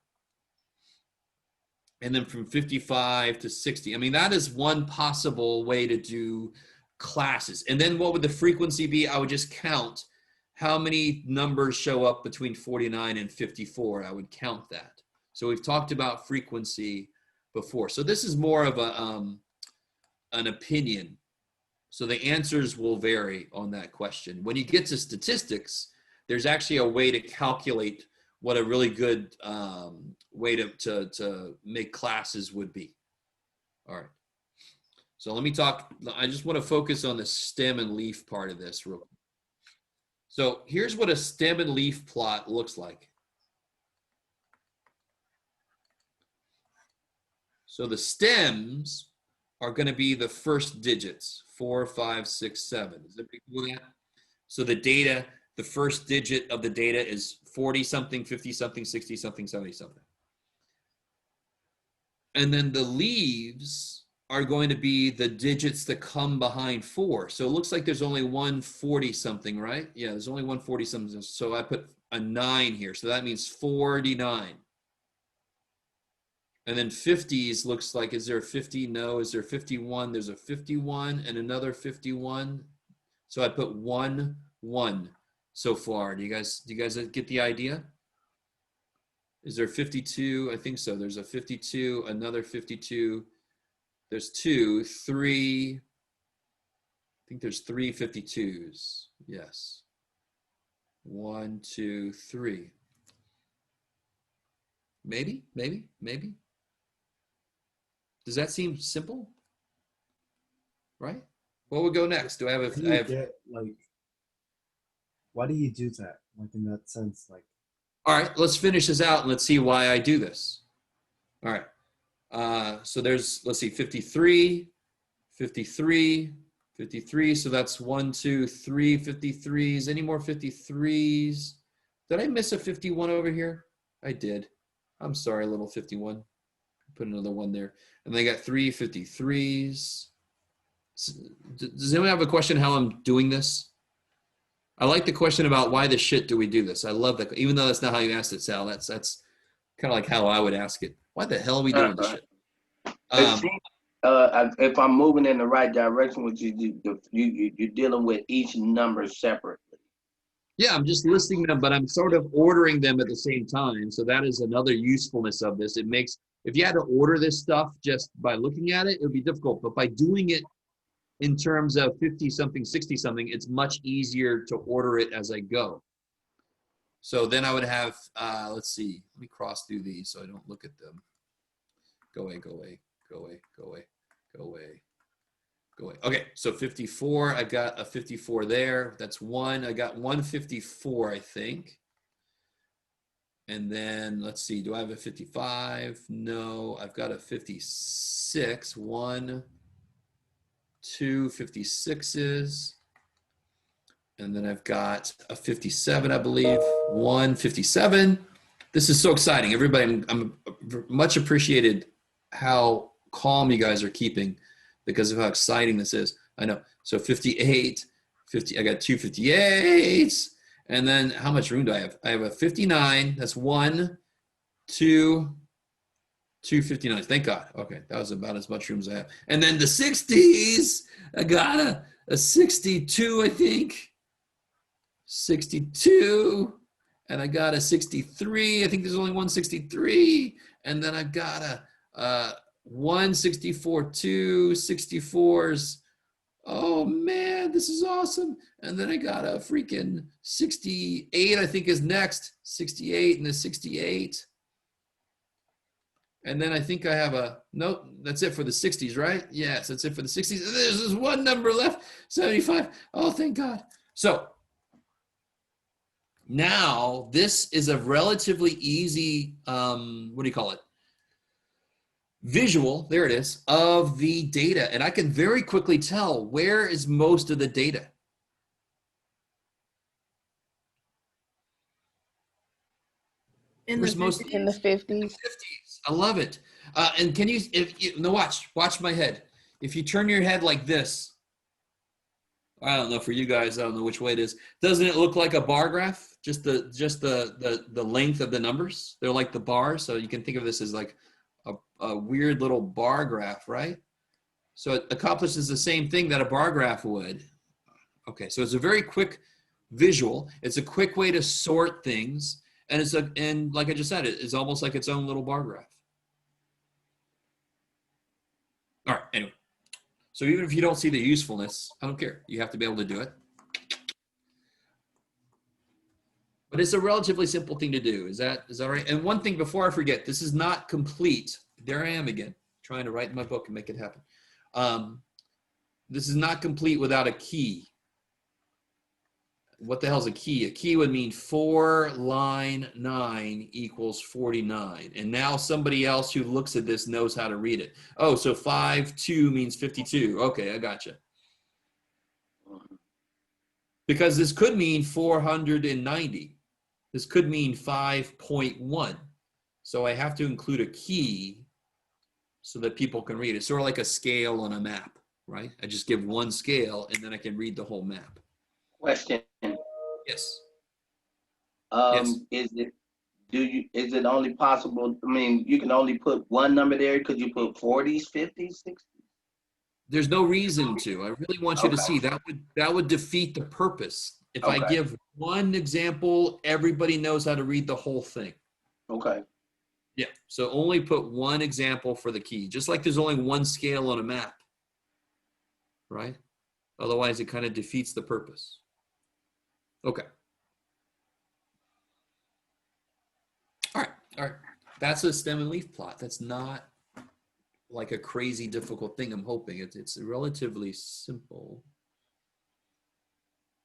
And then from 55 to 60. I mean, that is one possible way to do classes. And then what would the frequency be? I would just count how many numbers show up between 49 and 54. I would count that. So we've talked about frequency before. So this is more of an opinion. So the answers will vary on that question. When you get to statistics, there's actually a way to calculate what a really good way to make classes would be. All right. So let me talk. I just want to focus on the stem and leaf part of this real quick. So here's what a stem and leaf plot looks like. So the stems are going to be the first digits, 4, 5, 6, 7. Is that cool? So the data, the first digit of the data is 40 something, 50 something, 60 something, 70 something. And then the leaves are going to be the digits that come behind 4. So it looks like there's only 140 something, right? Yeah, there's only 140 something. So I put a 9 here. So that means 49. And then 50s looks like, is there a 50? No. Is there 51? There's a 51 and another 51. So I put 1, 1 so far. Do you guys get the idea? Is there 52? I think so. There's a 52, another 52. There's 2, 3. I think there's 3 52s. Yes. 1, 2, 3. Maybe. Does that seem simple? Right? What would go next? Do I have why do you do that? Like in that sense, like. All right, let's finish this out and let's see why I do this. All right. So there's, let's see, 53, 53, 53. So that's 1, 2, 3 53s. Any more 53s? Did I miss a 51 over here? I did. I'm sorry, little 51. Put another 1 there. And they got 3 53s. Does anyone have a question how I'm doing this? I like the question about why the shit do we do this? I love that. Even though that's not how you asked it, Sal. That's kind of like how I would ask it. Why the hell are we doing this shit? If I'm moving in the right direction, which you're dealing with each number separately. Yeah, I'm just listing them, but I'm sort of ordering them at the same time. So that is another usefulness of this. It makes, if you had to order this stuff just by looking at it, it would be difficult. But by doing it in terms of 50 something, 60 something, it's much easier to order it as I go. So then I would have, let's see, let me cross through these so I don't look at them. Go away, go away, go away, go away, go away, go away. Okay, so 54, I've got a 54 there. That's 1. I got 154, I think. And then let's see, do I have a 55? No, I've got a 56. 1, 2 56s. And then I've got a 57, I believe. 1 57. This is so exciting. Everybody, I'm much appreciated how calm you guys are keeping because of how exciting this is. I know. So 58, 50, I got 2 58s. And then how much room do I have? I have a 59. That's 1, 2, 2 59s. Thank God. Okay, that was about as much room as I have. And then the 60s, I got a 62, I think. 62. And I got a 63. I think there's only 163. And then I got a 164, 2 64s. Oh man, this is awesome. And then I got a freaking 68, I think is next. 68 and a 68. And then I think I have a, nope, that's it for the 60s, right? Yes, that's it for the 60s. There's this one number left, 75. Oh, thank God. So now this is a relatively easy, what do you call it? Visual, there it is, of the data. And I can very quickly tell where is most of the data. In Where's the most 50s? In the 50s. I love it. And can you, if you, no, watch my head. If you turn your head like this, I don't know for you guys. I don't know which way it is. Doesn't it look like a bar graph? Just the length of the numbers. They're like the bars. So you can think of this as like a weird little bar graph, right? So it accomplishes the same thing that a bar graph would. Okay, so it's a very quick visual. It's a quick way to sort things, and and like I just said, it's almost like its own little bar graph. All right, anyway. So even if you don't see the usefulness, I don't care. You have to be able to do it. But it's a relatively simple thing to do. Is that right? And one thing before I forget, this is not complete. There I am again, trying to write in my book and make it happen. This is not complete without a key. What the hell is a key? A key would mean 4 line 9 equals 49. And now somebody else who looks at this knows how to read it. Oh, so 5, 2 means 52. Okay, I gotcha. Because this could mean 490. This could mean 5.1. So I have to include a key so that people can read it. Sort of like a scale on a map, right? I just give one scale and then I can read the whole map. Question. Yes. Yes. Is it only possible? I mean, you can only put one number there. Could you put 40s, 50s, 60s? There's no reason to. I really want you to see that would defeat the purpose. If I give one example, everybody knows how to read the whole thing. Okay. Yeah. So only put one example for the key, just like there's only one scale on a map, right? Otherwise, it kind of defeats the purpose. Okay. All right. That's a stem and leaf plot. That's not like a crazy difficult thing, I'm hoping. It's relatively simple.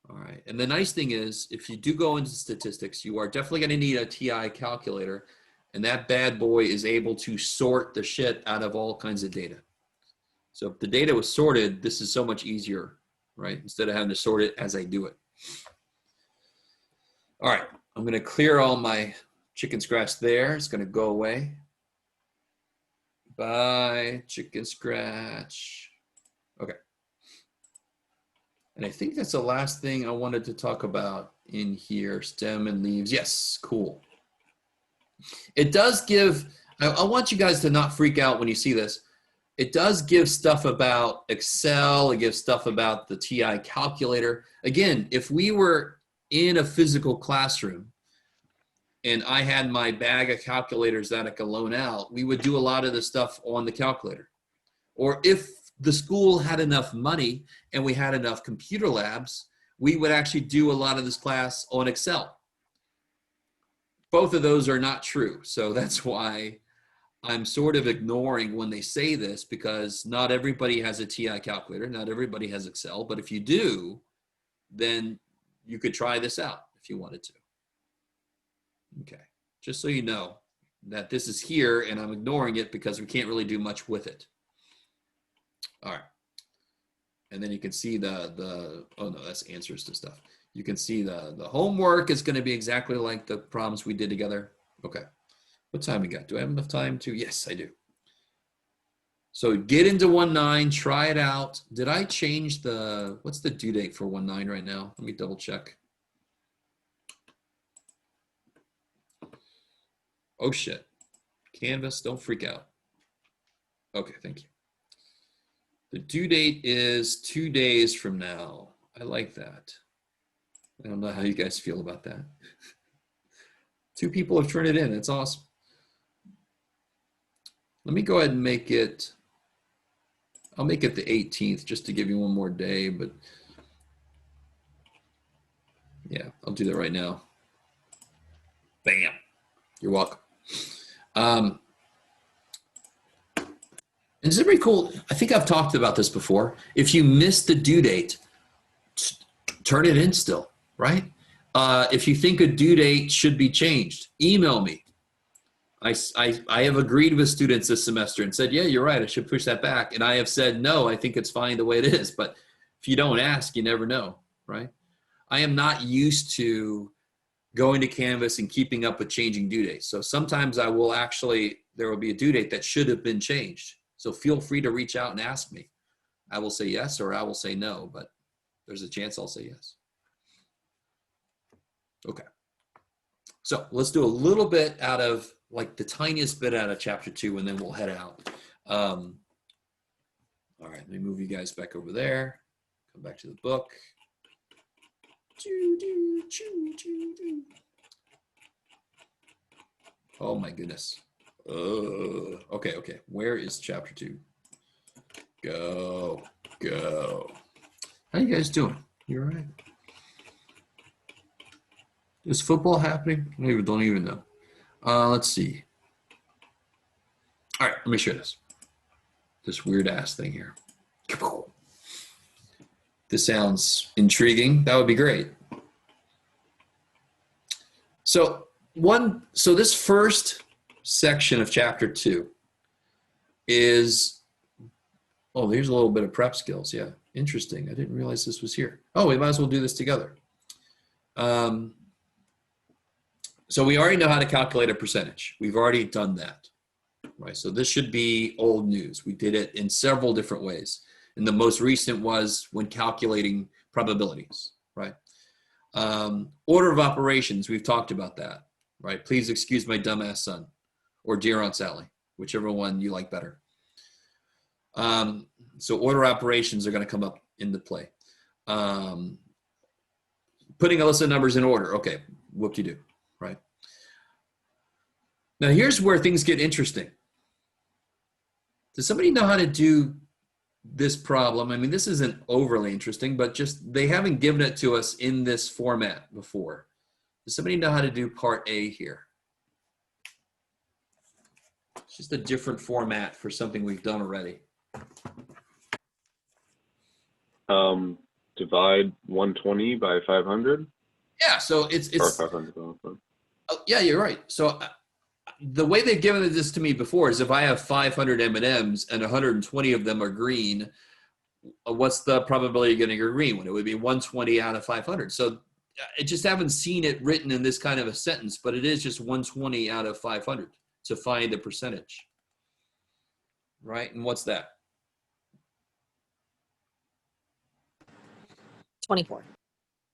All right. And the nice thing is, if you do go into statistics, you are definitely going to need a TI calculator. And that bad boy is able to sort the shit out of all kinds of data. So if the data was sorted, this is so much easier, right? Instead of having to sort it as I do it. All right, I'm going to clear all my chicken scratch there. It's going to go away. Bye, chicken scratch. Okay. And I think that's the last thing I wanted to talk about in here, stem and leaves. Yes, cool. It does give, I want you guys to not freak out when you see this. It does give stuff about Excel. It gives stuff about the TI calculator. Again, if we were in a physical classroom and I had my bag of calculators that I could loan out, we would do a lot of the stuff on the calculator. Or if the school had enough money and we had enough computer labs, we would actually do a lot of this class on Excel. Both of those are not true. So that's why I'm sort of ignoring when they say this, because not everybody has a TI calculator. Not everybody has Excel. But if you do, then you could try this out if you wanted to. Okay, just so you know that this is here and I'm ignoring it because we can't really do much with it. All right. And then you can see oh no, that's answers to stuff. You can see the homework is going to be exactly like the problems we did together. Okay. What time we got? Do I have enough time to? Yes, I do. So get into 1.9, try it out. Did I change what's the due date for 1.9 right now? Let me double check. Oh shit. Canvas, don't freak out. Okay, thank you. The due date is 2 days from now. I like that. I don't know how you guys feel about that. 2 people have turned it in. It's awesome. Let me go ahead and make it, I'll make it the 18th just to give you one more day, but yeah, I'll do that right now. Bam. You're welcome. This is pretty cool. I think I've talked about this before. If you miss the due date, turn it in still, right? If you think a due date should be changed, email me. I have agreed with students this semester and said, yeah, you're right, I should push that back. And I have said, no, I think it's fine the way it is. But if you don't ask, you never know, right? I am not used to going to Canvas and keeping up with changing due dates. So sometimes there will be a due date that should have been changed. So feel free to reach out and ask me. I will say yes or I will say no, but there's a chance I'll say yes. Okay. So let's do a little bit out of, like the tiniest bit out of chapter 2, and then we'll head out. All right, let me move you guys back over there. Come back to the book. Oh my goodness. Okay. Where is chapter 2? Go. How you guys doing? You all right? Is football happening? I don't even know. Let's see. All right, let me show this weird ass thing here. This sounds intriguing. That would be great. So this first section of chapter 2 is, oh, there's a little bit of prep skills. Yeah, interesting. I didn't realize this was here. Oh, we might as well do this together. So we already know how to calculate a percentage. We've already done that, right? So this should be old news. We did it in several different ways. And the most recent was when calculating probabilities, right? Order of operations, we've talked about that, right? Please excuse my dumbass son, or dear Aunt Sally, whichever one you like better. So order operations are going to come up into play. Putting a list of numbers in order. Okay, whoop-de-doo, right? Now here's where things get interesting. Does somebody know how to do this problem? I mean, this isn't overly interesting, but just they haven't given it to us in this format before. Does somebody know how to do part A here? It's just a different format for something we've done already. Divide 120 by 500. Yeah, so it's or 500. Yeah, you're right. So the way they've given this to me before is if I have 500 M&Ms and 120 of them are green, what's the probability of getting a green one? It would be 120 out of 500. So I just haven't seen it written in this kind of a sentence, but it is just 120 out of 500 to find the percentage, right? And what's that? 24.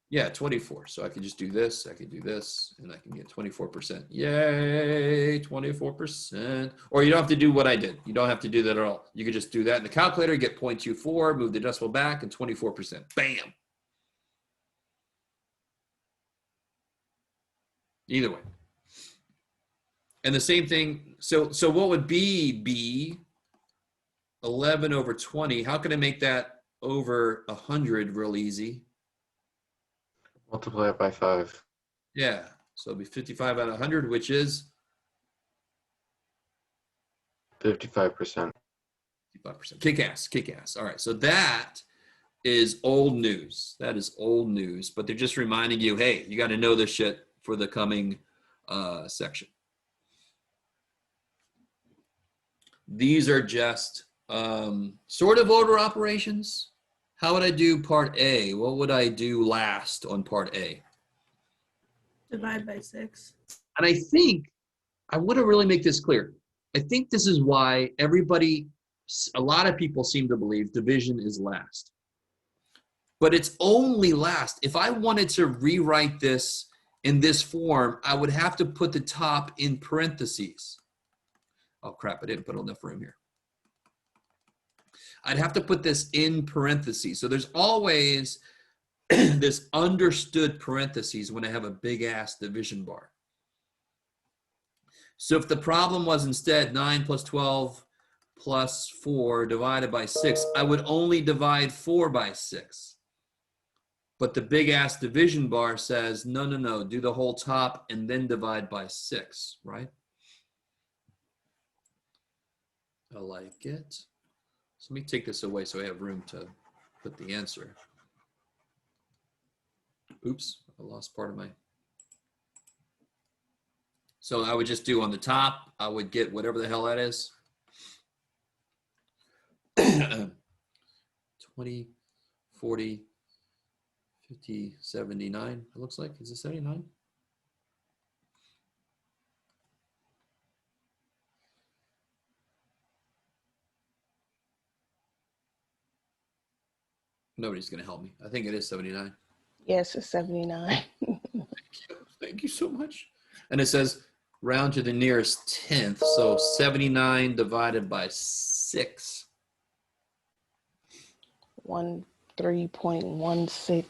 Yeah, 24. So I could just do this, I could do this, and I can get 24%. Yay, 24%. Or you don't have to do what I did. You don't have to do that at all. You could just do that in the calculator, get 0.24, move the decimal back, and 24%. Bam. Either way. And the same thing, so what would be 11 over 20? How can I make that over 100 real easy? Multiply it by 5. Yeah, so it'll be 55 out of 100, which is 55%. 55%. Kick ass. All right, so that is old news. That is old news, but they're just reminding you, hey, you got to know this shit for the coming section. These are just sort of order operations. How would I do part A? What would I do last on part A? Divide by 6. And I think, I want to really make this clear. I think this is why a lot of people seem to believe division is last. But it's only last. If I wanted to rewrite this in this form, I would have to put the top in parentheses. Oh crap, I didn't put enough room here. I'd have to put this in parentheses. So there's always this understood parentheses when I have a big ass division bar. So if the problem was instead 9 plus 12 plus 4 divided by 6, I would only divide 4 by 6. But the big ass division bar says, no, do the whole top and then divide by 6, right? I like it. So let me take this away so I have room to put the answer. Oops, I lost part of my. So I would just do on the top, I would get whatever the hell that is. 20, 40, 50, 79, it looks like. Is it 79? Nobody's going to help me. I think it is 79. Yes, it's 79. Thank you so much. And it says round to the nearest tenth. So 79 divided by 6. 3.16.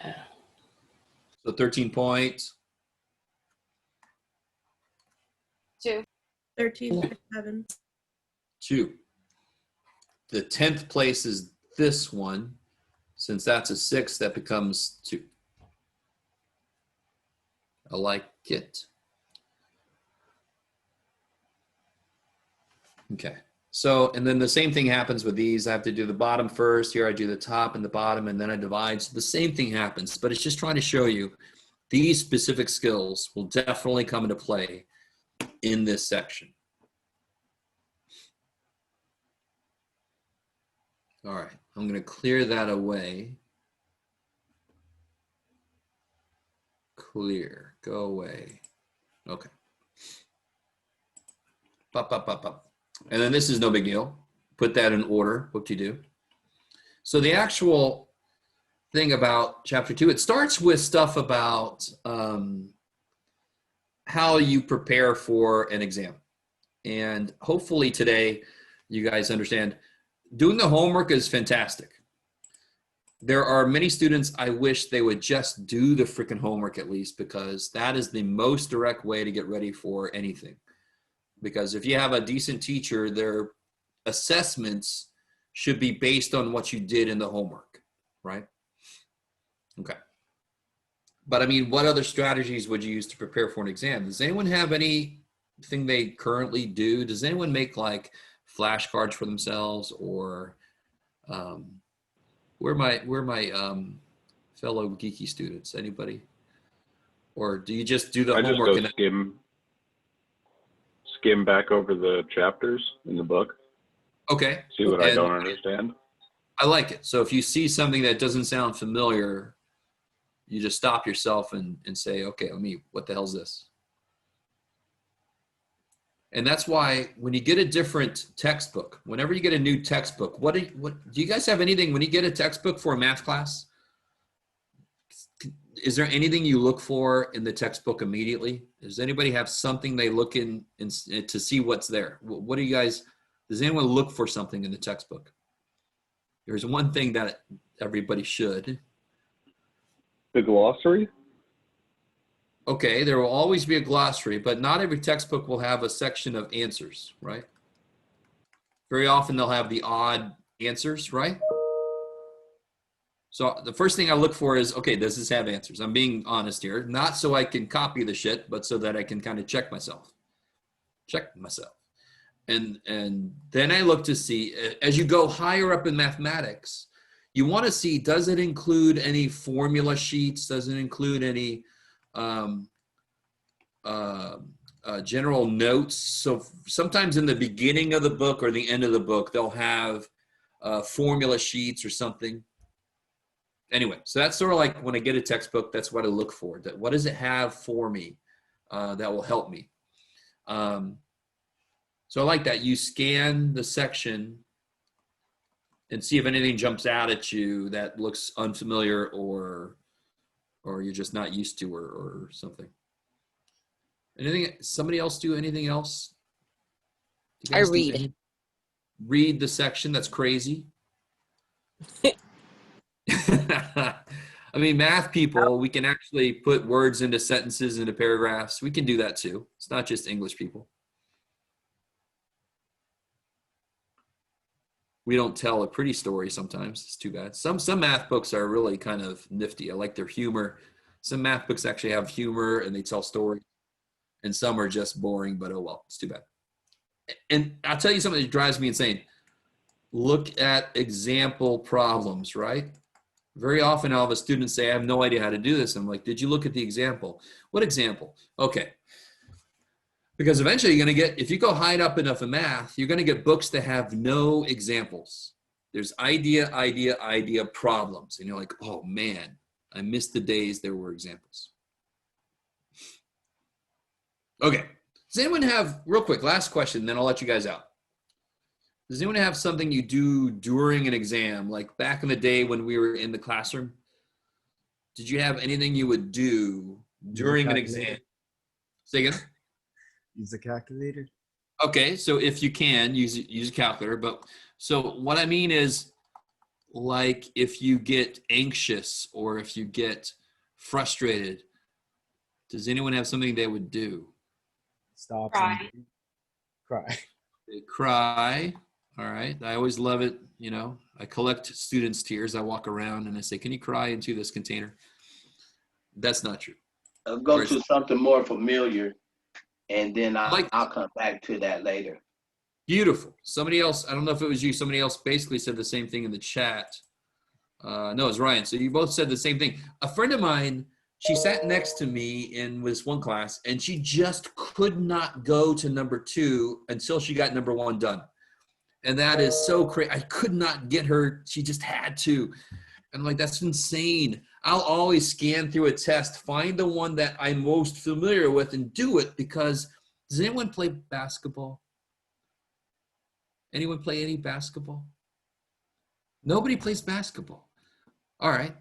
Yeah. So 13 points. 2. 13.7. 2. The 10th place is this one. Since that's a 6, that becomes 2. I like it. Okay. So, and then the same thing happens with these. I have to do the bottom first. Here I do the top and the bottom, and then I divide. So the same thing happens, but it's just trying to show you these specific skills will definitely come into play in this section. All right, I'm going to clear that away. Clear, go away. Okay. Pop, pop, pop, pop. And then this is no big deal. Put that in order, what you do. So the actual thing about chapter 2, it starts with stuff about how you prepare for an exam. And hopefully today you guys understand doing the homework is fantastic. There are many students I wish they would just do the freaking homework at least, because that is the most direct way to get ready for anything. Because if you have a decent teacher, their assessments should be based on what you did in the homework, right? Okay. But I mean, what other strategies would you use to prepare for an exam? Does anyone have anything they currently do? Does anyone make like flashcards for themselves, or where are my fellow geeky students? Anybody? Or do you just do the homework? I just go skim back over the chapters in the book. Okay. See what I don't understand. I like it. So if you see something that doesn't sound familiar, you just stop yourself and say, okay, what the hell is this? And that's why when you get a different textbook, whenever you get a new textbook, what do you guys have anything when you get a textbook for a math class? Is there anything you look for in the textbook immediately? Does anybody have something they look in to see what's there? What do you guys, does anyone look for something in the textbook? There's one thing that everybody should. The glossary? Okay, there will always be a glossary, but not every textbook will have a section of answers, right? Very often they'll have the odd answers, right? So the first thing I look for is, okay, does this have answers? I'm being honest here, not so I can copy the shit, but so that I can kind of check myself. And then I look to see, as you go higher up in mathematics, you want to see, does it include any formula sheets? Does it include any general notes? So sometimes in the beginning of the book or the end of the book, they'll have formula sheets or something. Anyway, so that's sort of like when I get a textbook, that's what I look for. That what does it have for me that will help me? So I like that. You scan the section and see if anything jumps out at you that looks unfamiliar or you're just not used to or something. Anything? Somebody else do anything else? I read. Read the section. That's crazy. I mean, math people, we can actually put words into sentences, into paragraphs. We can do that too. It's not just English people. We don't tell a pretty story sometimes. It's too bad. Some math books are really kind of nifty. I like their humor. Some math books actually have humor and they tell stories. And some are just boring, but oh well, it's too bad. And I'll tell you something that drives me insane. Look at example problems, right? Very often I'll have a student say, I have no idea how to do this. I'm like, did you look at the example? What example? Okay. Because eventually you're going to get, if you go high up enough in math, you're going to get books that have no examples. There's idea problems. And you're like, oh man, I missed the days there were examples. Okay. Does anyone have, real quick, last question, then I'll let you guys out. Does anyone have something you do during an exam? Like back in the day when we were in the classroom, did you have anything you would do during an exam? Say again? Use a calculator. Okay, so if you can, use a calculator. But so what I mean is, like if you get anxious or if you get frustrated, does anyone have something they would do? Stop. Cry. And cry. They cry. All right. I always love it. You know, I collect students' tears. I walk around and I say, can you cry into this container? That's not true. Go to something more familiar, and then I'll come back to that later. Beautiful. Somebody else, I don't know if it was you, somebody else basically said the same thing in the chat. No, it was Ryan. So you both said the same thing. A friend of mine, she sat next to me in this one class, and she just could not go to number 2 until she got number 1 done. And that is so crazy. I could not get her. She just had to. And I'm like, that's insane. I'll always scan through a test, find the one that I'm most familiar with and do it, because does anyone play basketball? Anyone play any basketball? Nobody plays basketball. All right.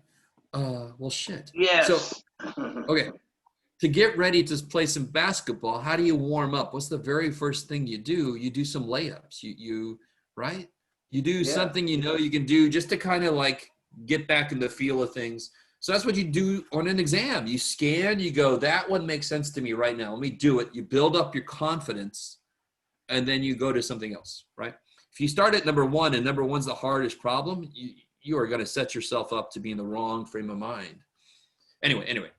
Well, shit. Yes. So, okay. To get ready to play some basketball, how do you warm up? What's the very first thing you do? You do some layups. You right? You do something you know you can do just to kind of like get back in the feel of things. So that's what you do on an exam. You scan, you go, that one makes sense to me right now. Let me do it. You build up your confidence, and then you go to something else, right? If you start at number 1 and number 1's the hardest problem, you are going to set yourself up to be in the wrong frame of mind. Anyway.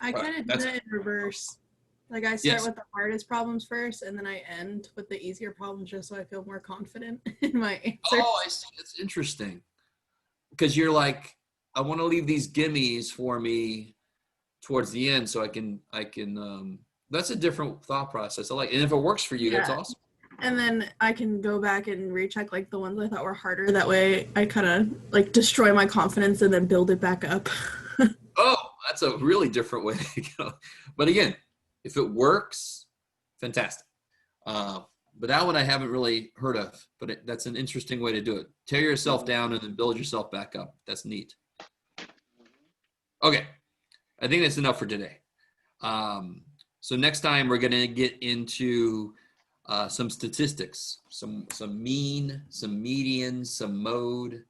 I kind of do it in reverse. Like I start with the hardest problems first, and then I end with the easier problems just so I feel more confident in my answers. Oh, I see. That's interesting. Because you're like, I want to leave these gimmies for me towards the end so I can that's a different thought process. I like, and if it works for you, that's awesome. And then I can go back and recheck like the ones I thought were harder. That way I kind of like destroy my confidence and then build it back up. Oh, that's a really different way to go. But again, if it works, fantastic. But that one I haven't really heard of, but that's an interesting way to do it. Tear yourself down and then build yourself back up. That's neat. Okay, I think that's enough for today. So next time we're gonna get into some statistics, some mean, some median, some mode,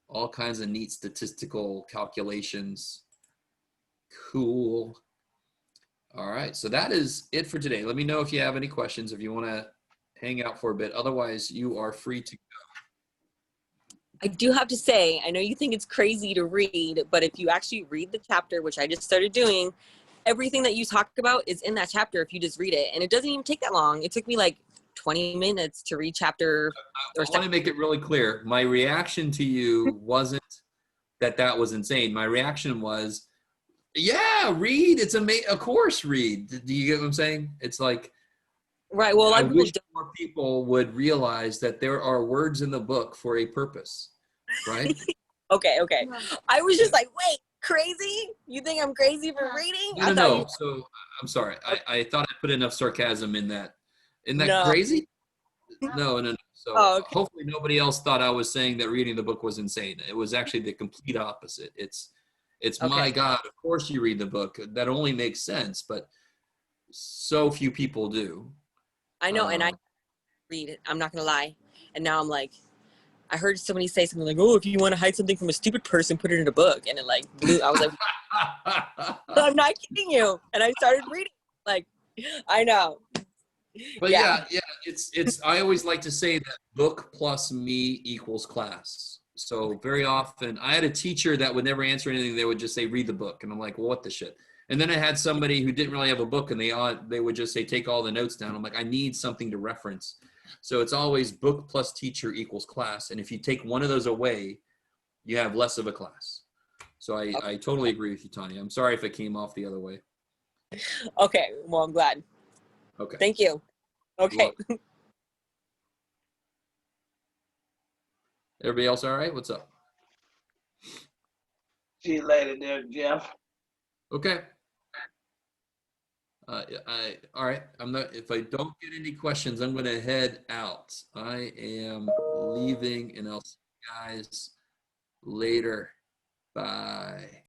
all kinds of neat statistical calculations. Cool. All right, so that is it for today. Let me know if you have any questions, if you want to hang out for a bit. Otherwise, you are free to go. I do have to say, I know you think it's crazy to read, but if you actually read the chapter, which I just started doing, everything that you talk about is in that chapter if you just read it. And it doesn't even take that long. It took me like 20 minutes to read chapter. I want to make it really clear. My reaction to you wasn't that was insane. My reaction was, yeah, read. It's of course, read. Do you get what I'm saying? It's like, right. Well, I wish more people would realize that there are words in the book for a purpose, right? Okay. I was just like, wait, crazy? You think I'm crazy for reading? No. So I'm sorry. I thought I put enough sarcasm in that. Isn't that No. crazy? No. So okay. Hopefully nobody else thought I was saying that reading the book was insane. It was actually the complete opposite. It's okay. My God, of course you read the book. That only makes sense, but so few people do. I know, and I read it. I'm not gonna lie. And now I'm like, I heard somebody say something like, "Oh, if you want to hide something from a stupid person, put it in a book." And it like blew. I was like, I'm not kidding you. And I started reading. Like, I know. But yeah, it's. I always like to say that book plus me equals class. So very often, I had a teacher that would never answer anything. They would just say, "Read the book," and I'm like, "Well, what the shit?" And then I had somebody who didn't really have a book, and they would just say, "Take all the notes down." I'm like, I need something to reference. So it's always book plus teacher equals class. And if you take one of those away, you have less of a class. So I totally agree with you, Tanya. I'm sorry if it came off the other way. Okay, well, I'm glad. Okay. Thank you. Okay. Everybody else all right? What's up? See you later there, Jeff. Okay. All right. I'm not. If I don't get any questions, I'm going to head out. I am leaving, and I'll see you guys later. Bye.